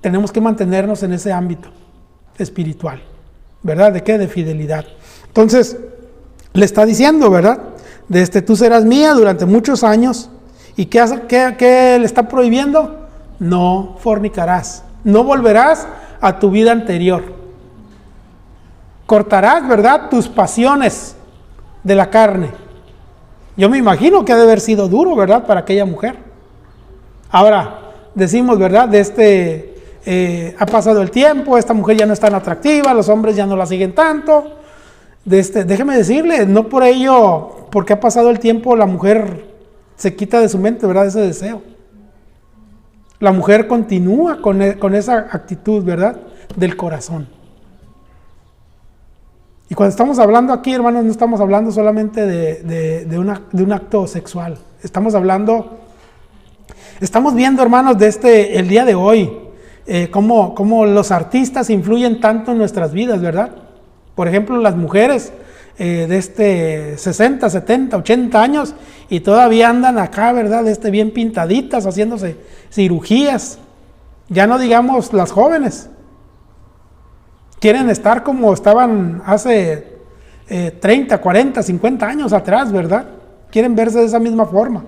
[SPEAKER 1] Tenemos que mantenernos en ese ámbito espiritual, ¿verdad? ¿De qué? De fidelidad. Entonces, le está diciendo, ¿verdad? Tú serás mía durante muchos años. ¿Y qué le está prohibiendo? No fornicarás, no volverás a tu vida anterior. Cortarás, ¿verdad? Tus pasiones de la carne. Yo me imagino que ha de haber sido duro, ¿verdad? Para aquella mujer. Ahora, decimos, ¿verdad? Ha pasado el tiempo, esta mujer ya no es tan atractiva, los hombres ya no la siguen tanto. Déjeme decirle, no por ello, porque ha pasado el tiempo, la mujer se quita de su mente, ¿verdad? Ese deseo. La mujer continúa con esa actitud, ¿verdad? Del corazón. Y cuando estamos hablando aquí, hermanos, no estamos hablando solamente de un acto sexual. Estamos viendo, hermanos, el día de hoy, cómo los artistas influyen tanto en nuestras vidas, ¿verdad? Por ejemplo, las mujeres de 60, 70, 80 años y todavía andan acá, ¿verdad? Bien pintaditas, haciéndose cirugías. Ya no digamos las jóvenes. Quieren estar como estaban hace 30, 40, 50 años atrás, ¿verdad? Quieren verse de esa misma forma.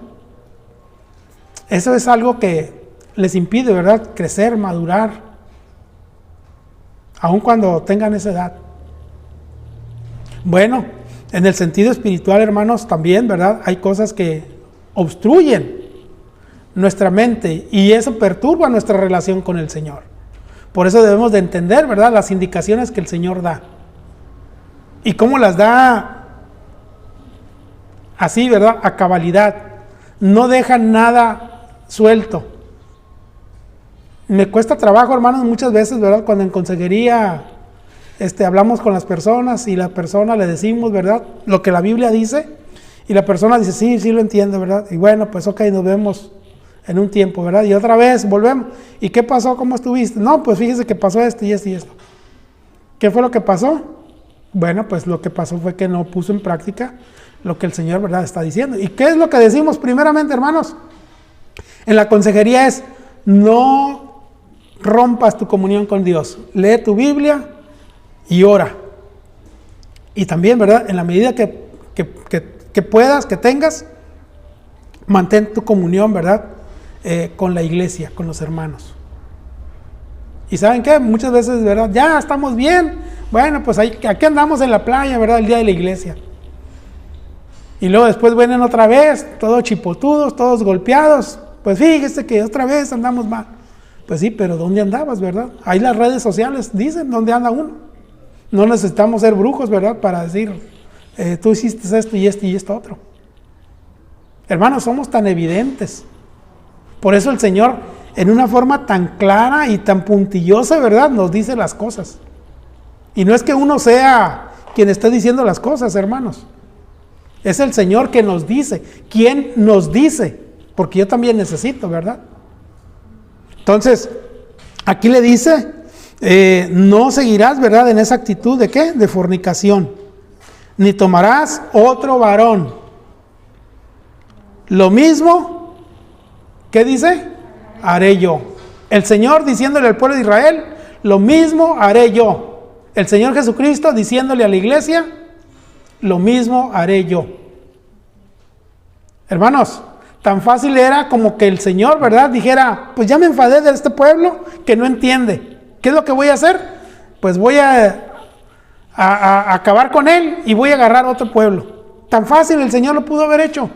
[SPEAKER 1] Eso es algo que les impide, ¿verdad? Crecer, madurar, aun cuando tengan esa edad. Bueno, en el sentido espiritual, hermanos, también, ¿verdad? Hay cosas que obstruyen nuestra mente y eso perturba nuestra relación con el Señor. Por eso debemos de entender, ¿verdad?, las indicaciones que el Señor da. Y cómo las da así, ¿verdad?, a cabalidad. No deja nada suelto. Me cuesta trabajo, hermanos, muchas veces, ¿verdad?, cuando en consejería hablamos con las personas y la persona le decimos, ¿verdad?, lo que la Biblia dice, y la persona dice, sí lo entiendo, ¿verdad? Y bueno, pues ok, nos vemos en un tiempo, ¿verdad? Y otra vez volvemos. ¿Y qué pasó? ¿Cómo estuviste? No, pues fíjese que pasó esto y esto y esto. ¿Qué fue lo que pasó? Bueno, pues lo que pasó fue que no puso en práctica lo que el Señor, ¿verdad?, está diciendo. ¿Y qué es lo que decimos primeramente, hermanos? En la consejería es, no rompas tu comunión con Dios. Lee tu Biblia y ora. Y también, ¿verdad?, en la medida que puedas, que tengas, mantén tu comunión, ¿verdad?, con la iglesia, con los hermanos. Y ¿saben qué? Muchas veces, ¿verdad?, ya estamos bien. Bueno, pues aquí andamos en la playa, ¿verdad?, el día de la iglesia. Y luego después vienen otra vez, todos chipotudos, todos golpeados. Pues fíjese que otra vez andamos mal. Pues sí, pero ¿dónde andabas, verdad? Ahí las redes sociales dicen dónde anda uno. No necesitamos ser brujos, ¿verdad?, para decir, tú hiciste esto y esto otro. Hermanos, somos tan evidentes. Por eso el Señor, en una forma tan clara y tan puntillosa, ¿verdad?, nos dice las cosas. Y no es que uno sea quien esté diciendo las cosas, hermanos. Es el Señor que nos dice. ¿Quién nos dice? Porque yo también necesito, ¿verdad? Entonces, aquí le dice, no seguirás, ¿verdad?, en esa actitud de ¿qué? De fornicación. Ni tomarás otro varón. Lo mismo, ¿qué dice? Haré yo. El Señor diciéndole al pueblo de Israel, lo mismo haré yo. El Señor Jesucristo diciéndole a la iglesia, lo mismo haré yo. Hermanos, tan fácil era como que el Señor, ¿verdad?, dijera, pues ya me enfadé de este pueblo que no entiende. ¿Qué es lo que voy a hacer? Pues voy a acabar con él y voy a agarrar otro pueblo. Tan fácil el Señor lo pudo haber hecho.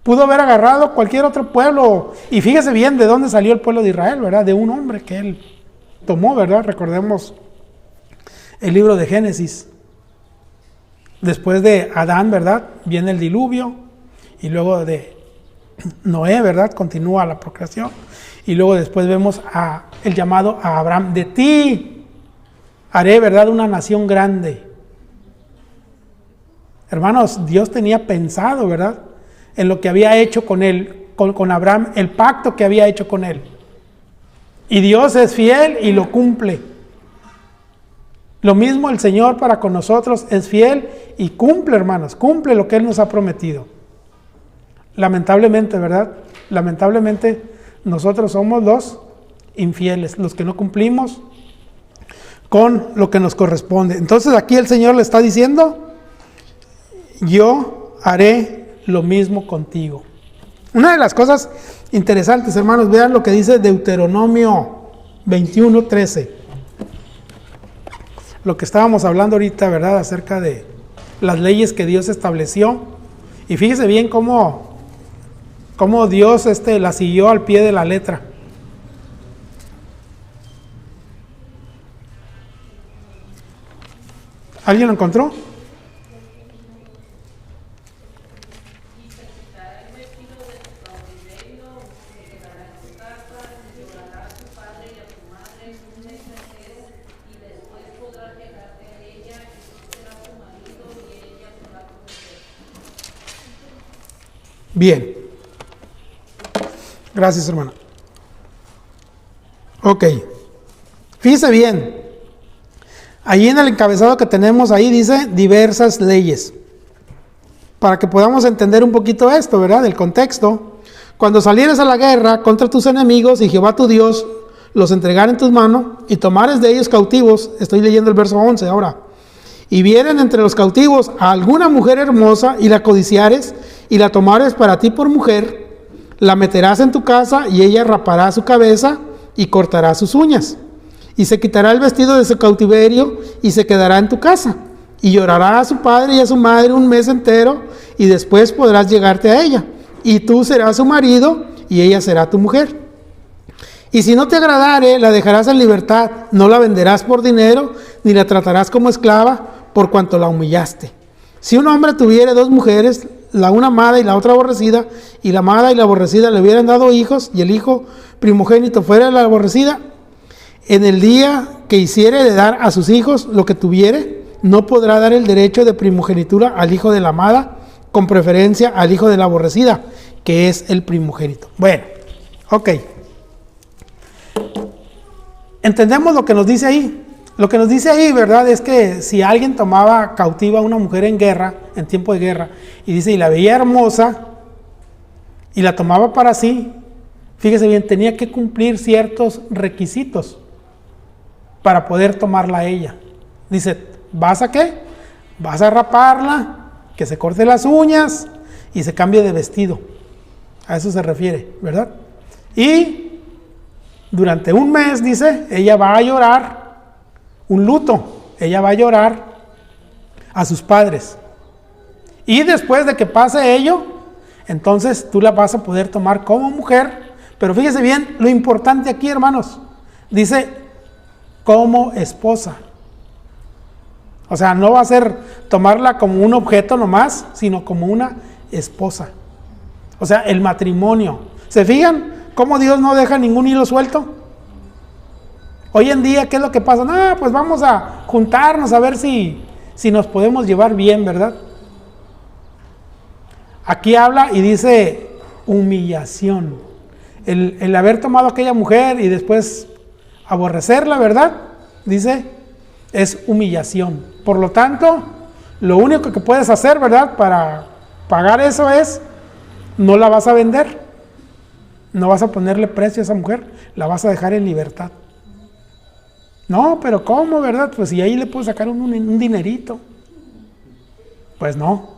[SPEAKER 1] Pudo haber agarrado cualquier otro pueblo. Y fíjese bien de dónde salió el pueblo de Israel, ¿verdad? De un hombre que él tomó, ¿verdad? Recordemos el libro de Génesis. Después de Adán, ¿verdad?, viene el diluvio. Y luego de Noé, ¿verdad?, continúa la procreación. Y luego después vemos el llamado a Abraham. De ti haré, ¿verdad?, una nación grande. Hermanos, Dios tenía pensado, ¿verdad?, en lo que había hecho con él, con Abraham, el pacto que había hecho con él. Y Dios es fiel y lo cumple. Lo mismo el Señor para con nosotros es fiel y cumple, hermanos, cumple lo que Él nos ha prometido. Lamentablemente, ¿verdad? Lamentablemente nosotros somos los infieles, los que no cumplimos con lo que nos corresponde. Entonces aquí el Señor le está diciendo, yo haré lo mismo contigo. Una de las cosas interesantes, hermanos, vean lo que dice Deuteronomio 21:13. Lo que estábamos hablando ahorita, ¿verdad?, acerca de las leyes que Dios estableció. Y fíjese bien cómo Dios la siguió al pie de la letra. ¿Alguien lo encontró? Bien. Gracias, hermano. Ok. Fíjese bien. Ahí en el encabezado que tenemos ahí dice diversas leyes. Para que podamos entender un poquito esto, ¿verdad? El contexto. Cuando salieres a la guerra contra tus enemigos y Jehová tu Dios los entregara en tus manos y tomares de ellos cautivos, estoy leyendo el verso 11 ahora, y vieren entre los cautivos a alguna mujer hermosa y la codiciares y la tomares para ti por mujer, la meterás en tu casa y ella rapará su cabeza y cortará sus uñas y se quitará el vestido de su cautiverio y se quedará en tu casa y llorará a su padre y a su madre un mes entero y después podrás llegarte a ella y tú serás su marido y ella será tu mujer. Y si no te agradare, la dejarás en libertad, no la venderás por dinero, ni la tratarás como esclava, por cuanto la humillaste. Si un hombre tuviere dos mujeres, la una amada y la otra aborrecida, y la amada y la aborrecida le hubieran dado hijos, y el hijo primogénito fuera la aborrecida, en el día que hiciere de dar a sus hijos lo que tuviere, no podrá dar el derecho de primogenitura al hijo de la amada, con preferencia al hijo de la aborrecida, que es el primogénito. Bueno, ok. Entendemos lo que nos dice ahí. Lo que nos dice ahí, ¿verdad? Es que si alguien tomaba cautiva a una mujer en guerra, en tiempo de guerra, y dice, y la veía hermosa, y la tomaba para sí, fíjese bien, tenía que cumplir ciertos requisitos para poder tomarla a ella. Dice, ¿vas a qué? Vas a raparla, que se corte las uñas y se cambie de vestido. A eso se refiere, ¿verdad? Y durante un mes, dice, ella va a llorar un luto, ella va a llorar a sus padres. Y después de que pase ello, entonces tú la vas a poder tomar como mujer. Pero fíjese bien, lo importante aquí, hermanos, dice, como esposa. O sea, no va a ser tomarla como un objeto nomás, sino como una esposa. O sea, el matrimonio. ¿Se fijan cómo Dios no deja ningún hilo suelto? Hoy en día, ¿qué es lo que pasa? No, pues vamos a juntarnos a ver si nos podemos llevar bien, ¿verdad? Aquí habla y dice humillación. El haber tomado a aquella mujer y después aborrecerla, ¿verdad? Dice, es humillación. Por lo tanto, lo único que puedes hacer, ¿verdad? Para pagar eso es, no la vas a vender. No vas a ponerle precio a esa mujer, la vas a dejar en libertad. No, pero ¿cómo, verdad? Pues si ahí le puedo sacar un dinerito. Pues no.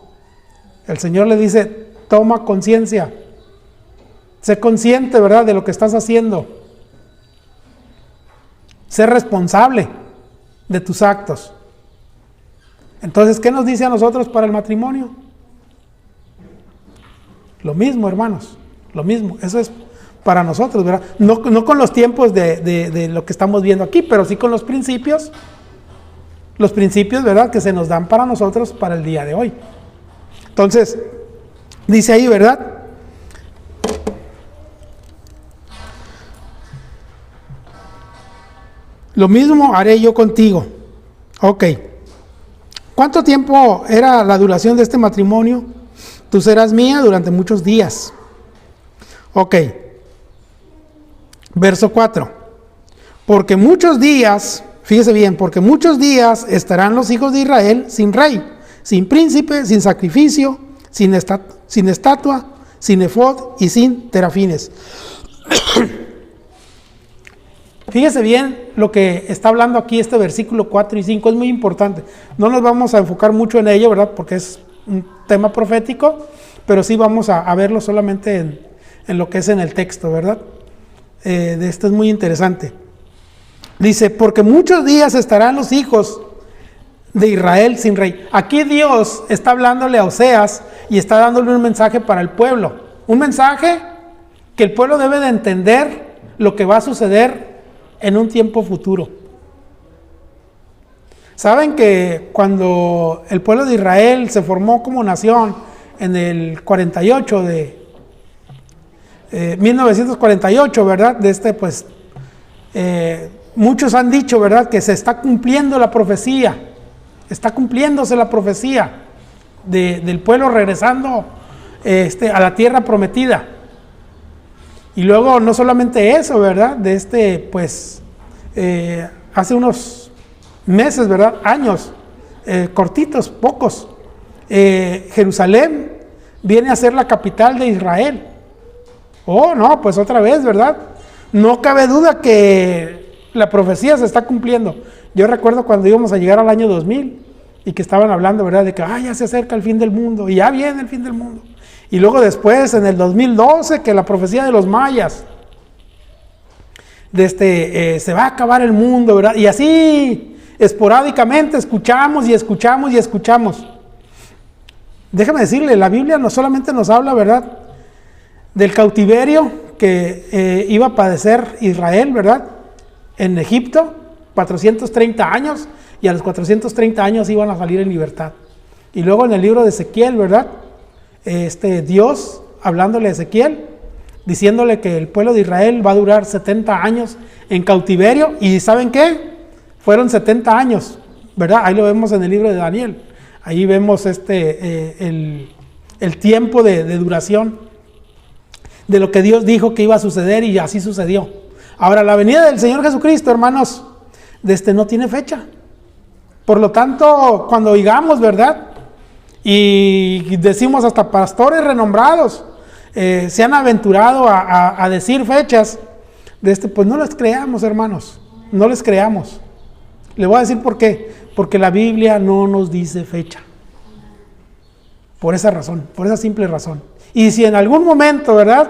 [SPEAKER 1] El Señor le dice, toma conciencia. Sé consciente, ¿verdad?, de lo que estás haciendo. Sé responsable de tus actos. Entonces, ¿qué nos dice a nosotros para el matrimonio? Lo mismo, hermanos. Lo mismo. Eso es para nosotros, ¿verdad? No con los tiempos de lo que estamos viendo aquí, pero sí con los principios, ¿verdad?, que se nos dan para nosotros para el día de hoy. Entonces, dice ahí, ¿verdad? Lo mismo haré yo contigo. Ok. ¿Cuánto tiempo era la duración de este matrimonio? Tú serás mía durante muchos días. Ok. Verso 4. Porque muchos días, fíjese bien, porque muchos días estarán los hijos de Israel sin rey, sin príncipe, sin sacrificio, sin estatua, sin efod y sin terafines. Fíjese bien lo que está hablando aquí este versículo 4 y 5, es muy importante. No nos vamos a enfocar mucho en ello, ¿verdad?, porque es un tema profético, pero sí vamos a verlo solamente en lo que es en el texto, ¿verdad? De esto es muy interesante. Dice, porque muchos días estarán los hijos de Israel sin rey. Aquí Dios está hablándole a Oseas y está dándole un mensaje para el pueblo. Un mensaje que el pueblo debe de entender lo que va a suceder en un tiempo futuro. Saben que cuando el pueblo de Israel se formó como nación en el 48 de 1948, ¿verdad? Muchos han dicho, ¿verdad?, que se está cumpliendo la profecía, está cumpliéndose la profecía del pueblo regresando a la tierra prometida. Y luego no solamente eso, ¿verdad? Hace unos meses, ¿verdad? Años, cortitos, pocos, Jerusalén viene a ser la capital de Israel. Oh, no, pues otra vez, ¿verdad? No cabe duda que la profecía se está cumpliendo. Yo recuerdo cuando íbamos a llegar al año 2000 y que estaban hablando, ¿verdad? De que ya se acerca el fin del mundo y ya viene el fin del mundo. Y luego después, en el 2012, que la profecía de los mayas, se va a acabar el mundo, ¿verdad? Y así, esporádicamente, escuchamos y escuchamos y escuchamos. Déjame decirle, la Biblia no solamente nos habla, ¿verdad?, del cautiverio que iba a padecer Israel, ¿verdad?, en Egipto, 430 años, y a los 430 años iban a salir en libertad. Y luego en el libro de Ezequiel, ¿verdad?, Dios, hablándole a Ezequiel, diciéndole que el pueblo de Israel va a durar 70 años en cautiverio, y ¿saben qué? Fueron 70 años, ¿verdad? Ahí lo vemos en el libro de Daniel. Ahí vemos el tiempo de duración de lo que Dios dijo que iba a suceder, y así sucedió. Ahora, la venida del Señor Jesucristo, hermanos, no tiene fecha. Por lo tanto, cuando oigamos, ¿verdad?, y decimos hasta pastores renombrados se han aventurado a decir fechas, pues no les creamos, hermanos, no les creamos. Le voy a decir por qué. Porque la Biblia no nos dice fecha. Por esa razón, por esa simple razón. Y si en algún momento, ¿verdad?,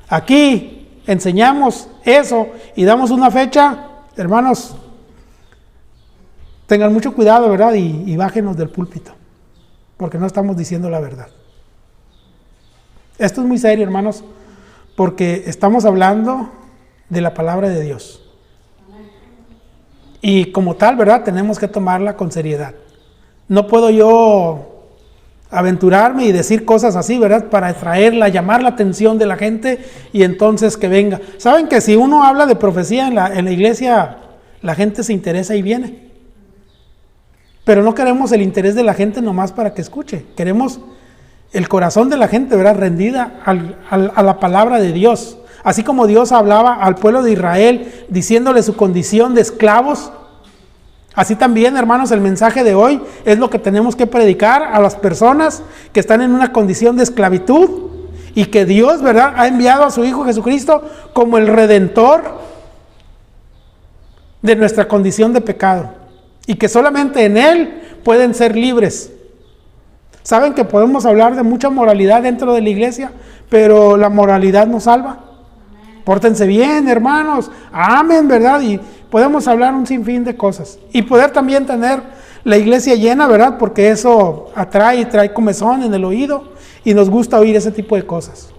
[SPEAKER 1] aquí enseñamos eso y damos una fecha, hermanos, tengan mucho cuidado, ¿verdad? Y bájenos del púlpito, porque no estamos diciendo la verdad. Esto es muy serio, hermanos, porque estamos hablando de la palabra de Dios. Y como tal, ¿verdad?, tenemos que tomarla con seriedad. No puedo yo aventurarme y decir cosas así, ¿verdad?, para atraerla, llamar la atención de la gente y entonces que venga. ¿Saben que si uno habla de profecía en la iglesia, la gente se interesa y viene? Pero no queremos el interés de la gente nomás para que escuche. Queremos el corazón de la gente, ¿verdad?, rendida a la palabra de Dios. Así como Dios hablaba al pueblo de Israel diciéndole su condición de esclavos, así también, hermanos, el mensaje de hoy es lo que tenemos que predicar a las personas que están en una condición de esclavitud y que Dios, ¿verdad?, ha enviado a su Hijo Jesucristo como el Redentor de nuestra condición de pecado y que solamente en Él pueden ser libres. Saben que podemos hablar de mucha moralidad dentro de la iglesia, pero la moralidad no salva. Pórtense bien, hermanos, amen, ¿verdad? Y podemos hablar un sinfín de cosas. Y poder también tener la iglesia llena, ¿verdad? Porque eso trae comezón en el oído y nos gusta oír ese tipo de cosas.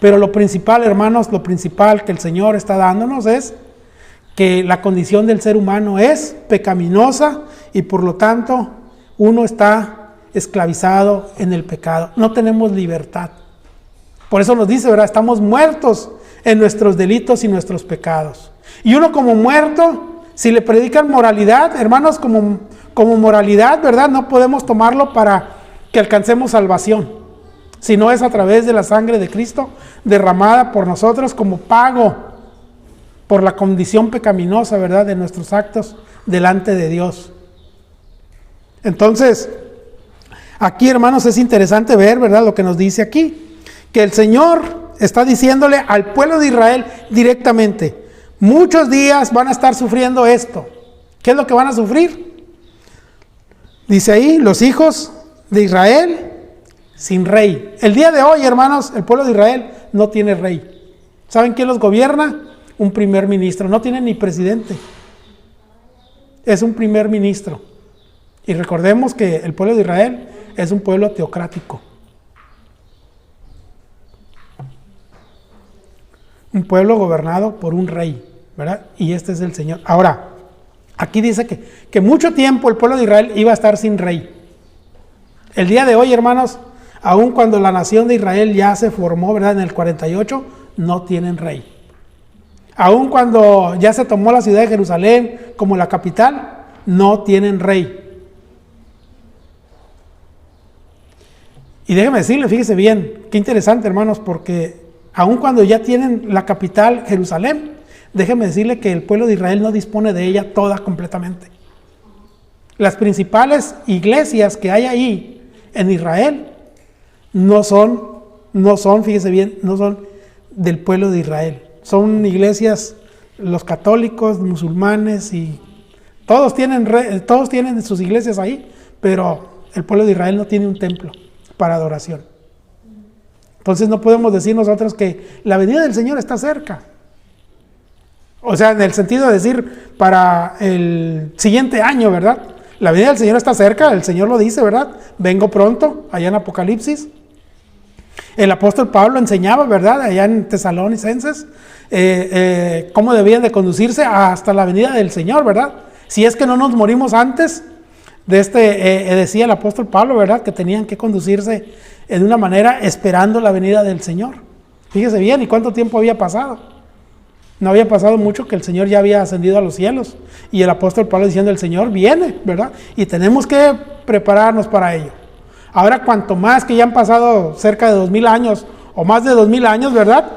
[SPEAKER 1] Pero lo principal, hermanos, lo principal que el Señor está dándonos es que la condición del ser humano es pecaminosa y por lo tanto uno está esclavizado en el pecado. No tenemos libertad. Por eso nos dice, ¿verdad?, estamos muertos en nuestros delitos y nuestros pecados. Y uno como muerto, si le predican moralidad, hermanos, como moralidad, ¿verdad?, no podemos tomarlo para que alcancemos salvación, sino es a través de la sangre de Cristo derramada por nosotros como pago por la condición pecaminosa, ¿verdad?, de nuestros actos delante de Dios. Entonces, aquí, hermanos, es interesante ver, ¿verdad?, lo que nos dice aquí. Que el Señor está diciéndole al pueblo de Israel directamente, muchos días van a estar sufriendo esto. ¿Qué es lo que van a sufrir? Dice ahí, los hijos de Israel sin rey. El día de hoy, hermanos, el pueblo de Israel no tiene rey. ¿Saben quién los gobierna? Un primer ministro. No tiene ni presidente. Es un primer ministro. Y recordemos que el pueblo de Israel es un pueblo teocrático. Un pueblo gobernado por un rey, ¿verdad? Y este es el Señor. Ahora, aquí dice que mucho tiempo el pueblo de Israel iba a estar sin rey. El día de hoy, hermanos, aun cuando la nación de Israel ya se formó, ¿verdad?, en el 48, no tienen rey. Aun cuando ya se tomó la ciudad de Jerusalén como la capital, no tienen rey. Y déjeme decirle, fíjese bien, qué interesante, hermanos, porque aun cuando ya tienen la capital, Jerusalén, déjeme decirle que el pueblo de Israel no dispone de ella toda completamente. Las principales iglesias que hay ahí en Israel no son, fíjese bien, no son del pueblo de Israel. Son iglesias, los católicos, musulmanes, y todos tienen sus iglesias ahí, pero el pueblo de Israel no tiene un templo para adoración. Entonces no podemos decir nosotros que la venida del Señor está cerca. O sea, en el sentido de decir para el siguiente año, ¿verdad? La venida del Señor está cerca, el Señor lo dice, ¿verdad? Vengo pronto, allá en Apocalipsis. El apóstol Pablo enseñaba, ¿verdad? Allá en Tesalonicenses, cómo debían de conducirse hasta la venida del Señor, ¿verdad? Si es que no nos morimos antes de decía el apóstol Pablo, ¿verdad? Que tenían que conducirse de una manera esperando la venida del Señor. Fíjese bien, ¿y cuánto tiempo había pasado? No había pasado mucho que el Señor ya había ascendido a los cielos. Y el apóstol Pablo diciendo, el Señor viene, ¿verdad? Y tenemos que prepararnos para ello. Ahora, cuanto más que ya han pasado cerca de 2000 años, o más de 2000 años, ¿verdad?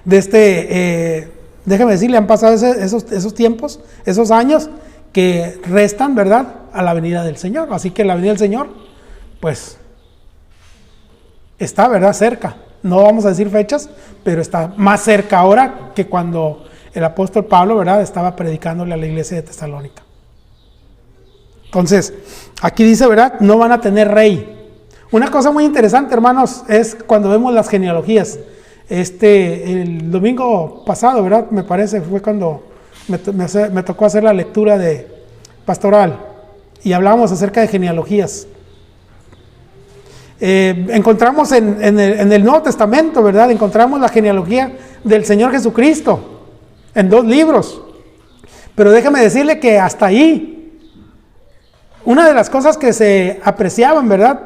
[SPEAKER 1] Déjeme decirle, han pasado esos tiempos, esos años que restan, ¿verdad? A la venida del Señor. Así que la venida del Señor, pues, está, ¿verdad? Cerca. No vamos a decir fechas, pero está más cerca ahora que cuando el apóstol Pablo, ¿verdad?, estaba predicándole a la iglesia de Tesalónica. Entonces, aquí dice, ¿verdad?, no van a tener rey. Una cosa muy interesante, hermanos, es cuando vemos las genealogías. El domingo pasado, ¿verdad?, me parece, fue cuando me tocó hacer la lectura de pastoral y hablábamos acerca de genealogías. Encontramos en el Nuevo Testamento, ¿verdad?, encontramos la genealogía del Señor Jesucristo en 2 libros. Pero déjeme decirle que hasta ahí, una de las cosas que se apreciaban, ¿verdad?,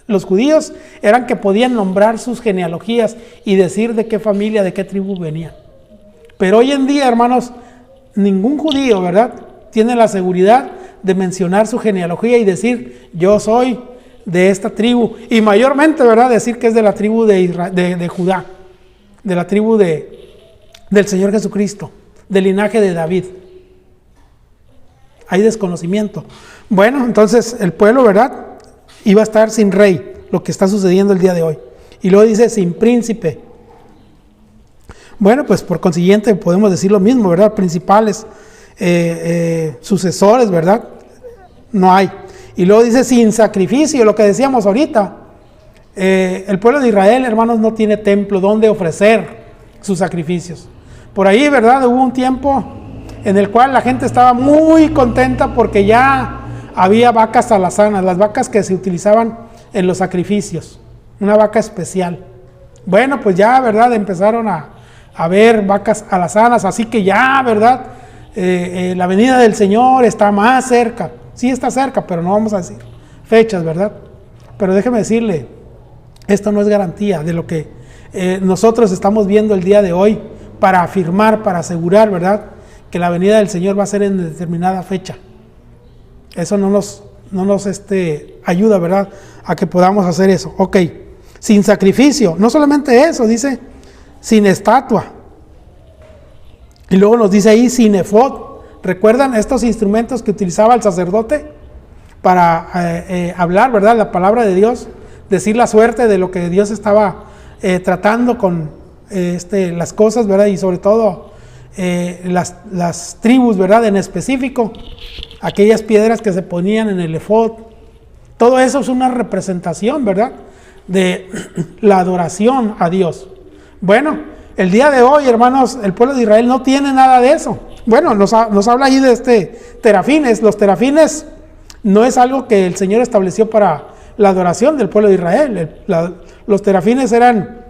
[SPEAKER 1] los judíos, eran que podían nombrar sus genealogías y decir de qué familia, de qué tribu venían. Pero hoy en día, hermanos, ningún judío, ¿verdad?, tiene la seguridad de mencionar su genealogía y decir, yo soy de esta tribu, y mayormente, ¿verdad?, decir que es de la tribu de Judá, de la tribu del Señor Jesucristo, del linaje de David. Hay desconocimiento. Bueno, entonces el pueblo, ¿verdad?, iba a estar sin rey, lo que está sucediendo el día de hoy. Y luego dice sin príncipe. Bueno, pues por consiguiente podemos decir lo mismo, ¿verdad? Principales, sucesores, ¿verdad? No hay. Y luego dice sin sacrificio, lo que decíamos ahorita. El pueblo de Israel, hermanos, no tiene templo donde ofrecer sus sacrificios. Por ahí, ¿verdad?, hubo un tiempo en el cual la gente estaba muy contenta porque ya había vacas alazanas, las vacas que se utilizaban en los sacrificios, una vaca especial. Bueno, pues ya, ¿verdad?, empezaron a ver vacas alazanas, así que ya, ¿verdad?, la venida del Señor está más cerca. Sí está cerca, pero no vamos a decir fechas, ¿verdad? Pero déjeme decirle, esto no es garantía de lo que nosotros estamos viendo el día de hoy para afirmar, para asegurar, ¿verdad?, que la venida del Señor va a ser en determinada fecha. Eso no nos ayuda, ¿verdad?, a que podamos hacer eso. Ok, sin sacrificio, no solamente eso, dice sin estatua. Y luego nos dice ahí sin efod. ¿Recuerdan estos instrumentos que utilizaba el sacerdote para hablar, ¿verdad?, la palabra de Dios, decir la suerte de lo que Dios estaba tratando con las cosas, ¿verdad?, y sobre todo las tribus, ¿verdad?, en específico, aquellas piedras que se ponían en el efod. Todo eso es una representación, ¿verdad?, de la adoración a Dios. Bueno, el día de hoy, hermanos, el pueblo de Israel no tiene nada de eso. Bueno, nos habla ahí de terafines. Los terafines no es algo que el Señor estableció para la adoración del pueblo de Israel. Los terafines eran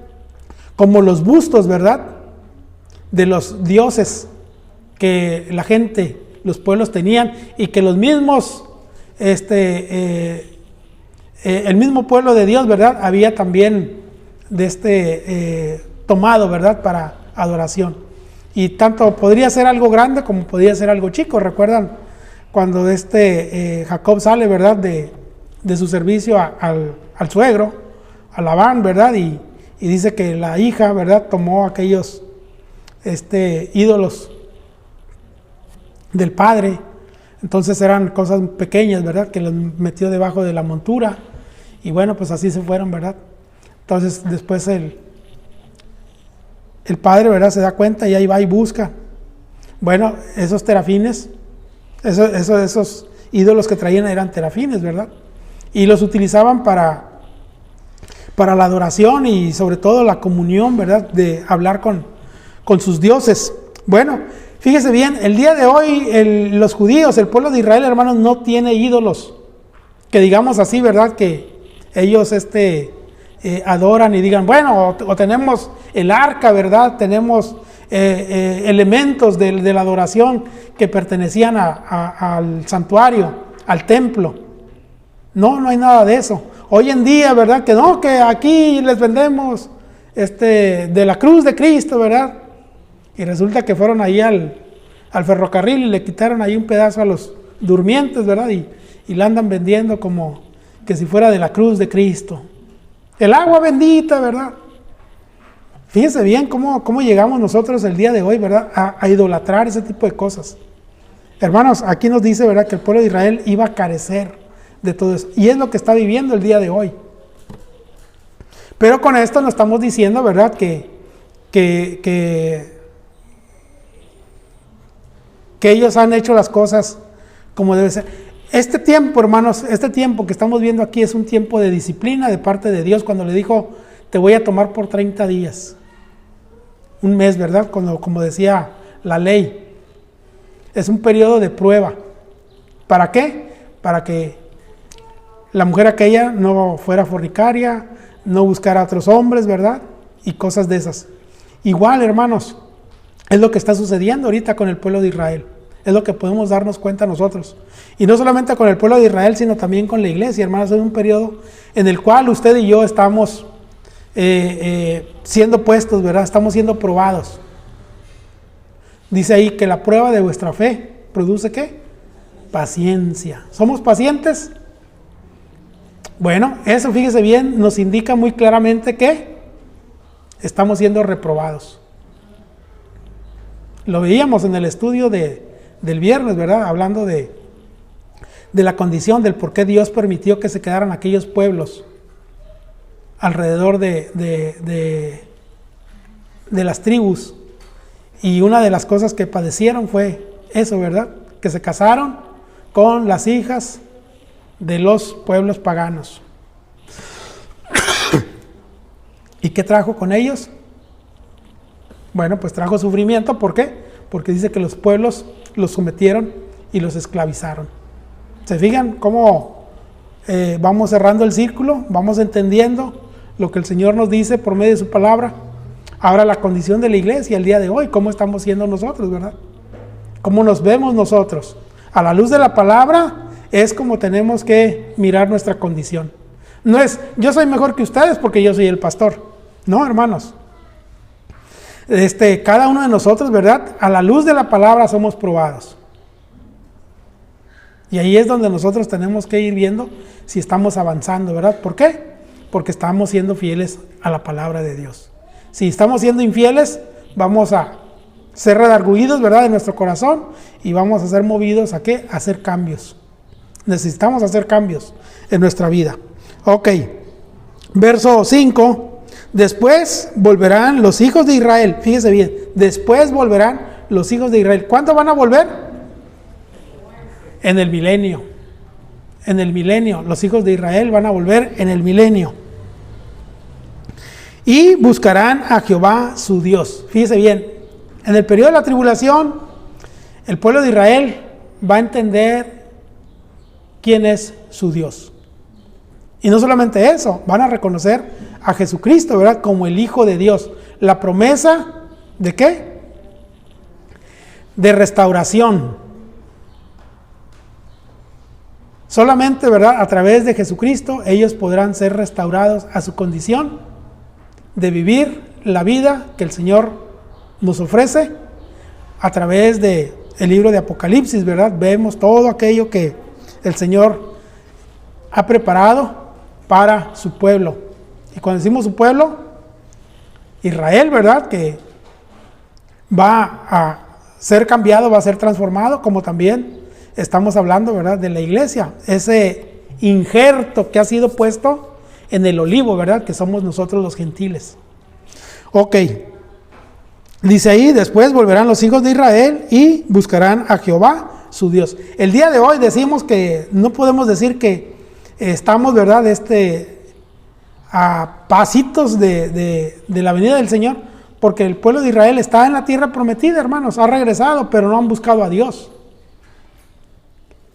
[SPEAKER 1] como los bustos, ¿verdad?, de los dioses que la gente, los pueblos tenían, y que los mismos, el mismo pueblo de Dios, ¿verdad?, había también tomado, ¿verdad?, para adoración. Y tanto podría ser algo grande como podría ser algo chico. ¿Recuerdan cuando Jacob sale, ¿verdad?, de de su servicio al suegro, a Labán, ¿verdad? Y dice que la hija, ¿verdad?, tomó aquellos ídolos del padre. Entonces eran cosas pequeñas, ¿verdad?, que los metió debajo de la montura. Y bueno, pues así se fueron, ¿verdad? Entonces después el padre, ¿verdad?, se da cuenta y ahí va y busca. Bueno, esos terafines, esos ídolos que traían eran terafines, ¿verdad? Y los utilizaban para la adoración y sobre todo la comunión, ¿verdad?, de hablar con sus dioses. Bueno, fíjese bien, el día de hoy los judíos, el pueblo de Israel, hermanos, no tiene ídolos, que digamos así, ¿verdad?, que ellos adoran y digan, bueno, o tenemos el arca, ¿verdad?, tenemos elementos de la adoración que pertenecían al santuario, al templo. No hay nada de eso. Hoy en día, ¿verdad?, que no, que aquí les vendemos de la cruz de Cristo, ¿verdad? Y resulta que fueron ahí al ferrocarril y le quitaron ahí un pedazo a los durmientes, ¿verdad? Y la andan vendiendo como que si fuera de la cruz de Cristo. El agua bendita, ¿verdad? Fíjense bien cómo llegamos nosotros el día de hoy, ¿verdad?, a idolatrar ese tipo de cosas. Hermanos, aquí nos dice, ¿verdad?, que el pueblo de Israel iba a carecer de todo eso. Y es lo que está viviendo el día de hoy. Pero con esto no estamos diciendo, ¿verdad?, que ellos han hecho las cosas como debe ser. Este tiempo, hermanos, este tiempo que estamos viendo aquí es un tiempo de disciplina de parte de Dios, cuando le dijo, te voy a tomar por 30 días. Un mes, ¿verdad?, como decía la ley. Es un periodo de prueba. ¿Para qué? Para que la mujer aquella no fuera fornicaria, no buscara a otros hombres, ¿verdad?, y cosas de esas. Igual, hermanos, es lo que está sucediendo ahorita con el pueblo de Israel. Es lo que podemos darnos cuenta nosotros. Y no solamente con el pueblo de Israel, sino también con la iglesia, hermanos. Es un periodo en el cual usted y yo estamos siendo puestos, ¿verdad? Estamos siendo probados. Dice ahí que la prueba de vuestra fe produce ¿qué? Paciencia. ¿Somos pacientes? Bueno, eso, fíjese bien, nos indica muy claramente que estamos siendo reprobados. Lo veíamos en el estudio del viernes, ¿verdad? Hablando de la condición, del por qué Dios permitió que se quedaran aquellos pueblos alrededor de las tribus. Y una de las cosas que padecieron fue eso, ¿verdad? Que se casaron con las hijas de los pueblos paganos. ¿Y qué trajo con ellos? Bueno, pues trajo sufrimiento. ¿Por qué? Porque dice que los pueblos los sometieron y los esclavizaron. ¿Se fijan cómo vamos cerrando el círculo? Vamos entendiendo lo que el Señor nos dice por medio de su palabra. Ahora la condición de la iglesia el día de hoy, ¿cómo estamos siendo nosotros, verdad? ¿Cómo nos vemos nosotros? A la luz de la palabra es como tenemos que mirar nuestra condición. No es, yo soy mejor que ustedes porque yo soy el pastor. No, hermanos. Cada uno de nosotros, ¿verdad? A la luz de la palabra somos probados. Y ahí es donde nosotros tenemos que ir viendo si estamos avanzando, ¿verdad? ¿Por qué? Porque estamos siendo fieles a la palabra de Dios. Si estamos siendo infieles, vamos a ser redarguidos, ¿verdad?, de nuestro corazón, y vamos a ser movidos ¿a qué? A hacer cambios. Necesitamos hacer cambios en nuestra vida. Ok, verso 5, después volverán los hijos de Israel, fíjese bien, después volverán los hijos de Israel. ¿Cuándo van a volver? En el milenio. En el milenio, los hijos de Israel van a volver en el milenio. Y buscarán a Jehová su Dios. Fíjese bien, en el periodo de la tribulación, el pueblo de Israel va a entender quién es su Dios. Y no solamente eso, van a reconocer a Jesucristo, ¿verdad?, como el Hijo de Dios. La promesa ¿de qué? De restauración. Solamente, ¿verdad?, a través de Jesucristo ellos podrán ser restaurados a su condición de vivir la vida que el Señor nos ofrece. A través del libro de Apocalipsis, ¿verdad?, vemos todo aquello que el Señor ha preparado para su pueblo. Y cuando decimos su pueblo, Israel, ¿verdad? Que va a ser cambiado, va a ser transformado, como también estamos hablando, ¿verdad? De la iglesia, ese injerto que ha sido puesto en el olivo, ¿verdad? Que somos nosotros los gentiles. Ok, dice ahí, después volverán los hijos de Israel y buscarán a Jehová, su Dios. El día de hoy decimos que no podemos decir que estamos, ¿verdad? A pasitos de la venida del Señor, porque el pueblo de Israel está en la tierra prometida, hermanos, ha regresado, pero no han buscado a Dios.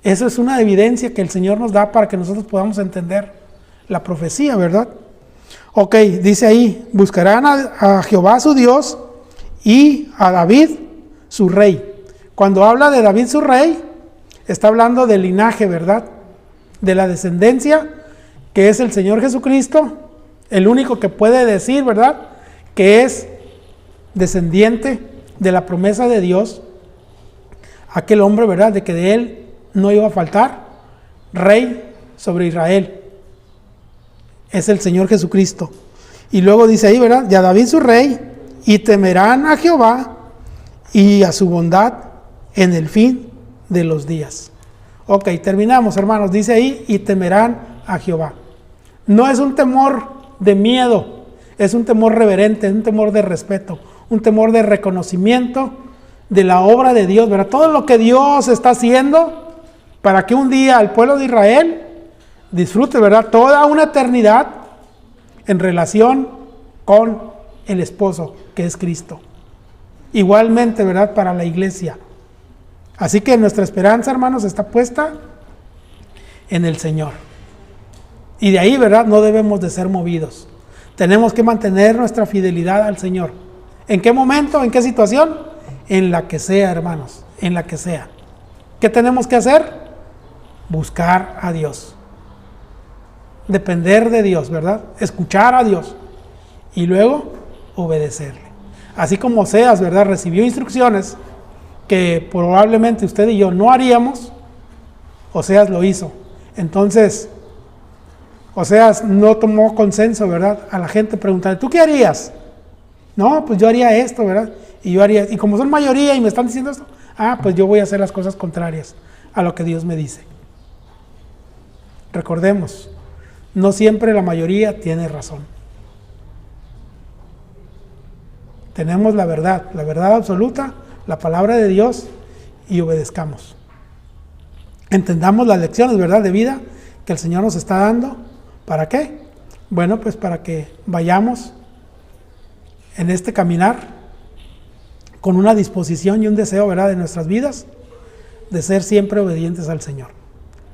[SPEAKER 1] Eso es una evidencia que el Señor nos da para que nosotros podamos entender la profecía, ¿verdad? Ok, dice ahí, buscarán a Jehová su Dios y a David su rey. Cuando habla de David su rey, está hablando del linaje, ¿verdad? De la descendencia, que es el Señor Jesucristo, el único que puede decir, ¿verdad? Que es descendiente de la promesa de Dios, aquel hombre, ¿verdad? De que de él no iba a faltar rey sobre Israel. Es el Señor Jesucristo. Y luego dice ahí, ¿verdad? Y a David su rey, y temerán a Jehová y a su bondad en el fin de los días. Ok, terminamos, hermanos. Dice ahí, y temerán a Jehová. No es un temor de miedo, es un temor reverente, es un temor de respeto, un temor de reconocimiento de la obra de Dios, ¿verdad? Todo lo que Dios está haciendo para que un día el pueblo de Israel disfrute, ¿verdad? Toda una eternidad en relación con el esposo, que es Cristo. Igualmente, ¿verdad? Para la iglesia. Así que nuestra esperanza, hermanos, está puesta en el Señor. Y de ahí, ¿verdad? No debemos de ser movidos. Tenemos que mantener nuestra fidelidad al Señor. ¿En qué momento? ¿En qué situación? En la que sea, hermanos. En la que sea. ¿Qué tenemos que hacer? Buscar a Dios. Depender de Dios, ¿verdad? Escuchar a Dios. Y luego obedecerle. Así como Oseas, ¿verdad? Recibió instrucciones que probablemente usted y yo no haríamos, Oseas lo hizo. Entonces, Oseas no tomó consenso, ¿verdad? A la gente preguntando, ¿tú qué harías? No, pues yo haría esto, ¿verdad? Y yo haría, y como son mayoría y me están diciendo esto, pues yo voy a hacer las cosas contrarias a lo que Dios me dice. Recordemos, no siempre la mayoría tiene razón. Tenemos la verdad absoluta, la palabra de Dios, y obedezcamos. Entendamos las lecciones, ¿verdad?, de vida que el Señor nos está dando. ¿Para qué? Bueno, pues para que vayamos en este caminar con una disposición y un deseo, ¿verdad?, de nuestras vidas, de ser siempre obedientes al Señor.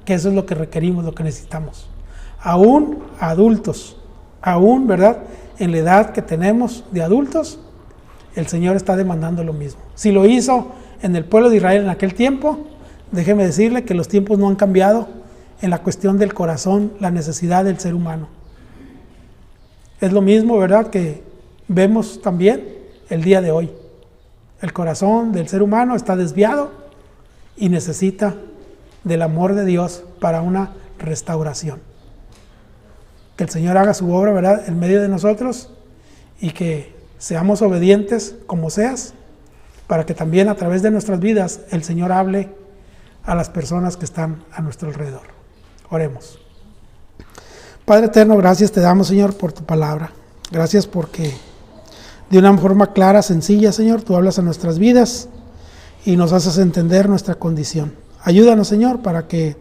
[SPEAKER 1] Que eso es lo que requerimos, lo que necesitamos. Aún adultos, aún, ¿verdad?, en la edad que tenemos de adultos, el Señor está demandando lo mismo. Si lo hizo en el pueblo de Israel en aquel tiempo, déjeme decirle que los tiempos no han cambiado en la cuestión del corazón, la necesidad del ser humano. Es lo mismo, ¿verdad?, que vemos también el día de hoy. El corazón del ser humano está desviado y necesita del amor de Dios para una restauración. Que el Señor haga su obra, ¿verdad?, en medio de nosotros, y que seamos obedientes como Oseas, para que también a través de nuestras vidas el Señor hable a las personas que están a nuestro alrededor. Oremos. Padre eterno, gracias te damos, Señor, por tu palabra. Gracias porque de una forma clara, sencilla, Señor, tú hablas a nuestras vidas y nos haces entender nuestra condición. Ayúdanos, Señor, para que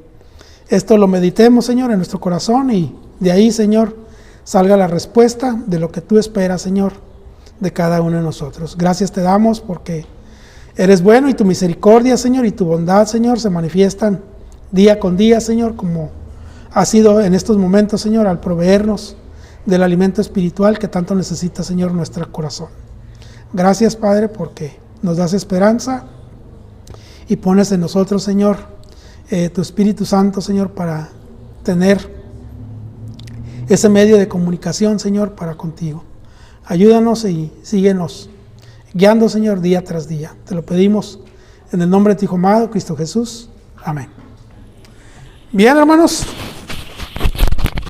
[SPEAKER 1] esto lo meditemos, Señor, en nuestro corazón, y de ahí, Señor, salga la respuesta de lo que tú esperas, Señor, de cada uno de nosotros. Gracias te damos porque eres bueno, y tu misericordia, Señor, y tu bondad, Señor, se manifiestan día con día, Señor, como ha sido en estos momentos, Señor, al proveernos del alimento espiritual que tanto necesita, Señor, nuestro corazón. Gracias, Padre, porque nos das esperanza y pones en nosotros, Señor, tu Espíritu Santo, Señor, para tener ese medio de comunicación, Señor, para contigo. Ayúdanos y síguenos guiando, Señor, día tras día. Te lo pedimos en el nombre de tu Hijo amado, Cristo Jesús. Amén. Bien, hermanos.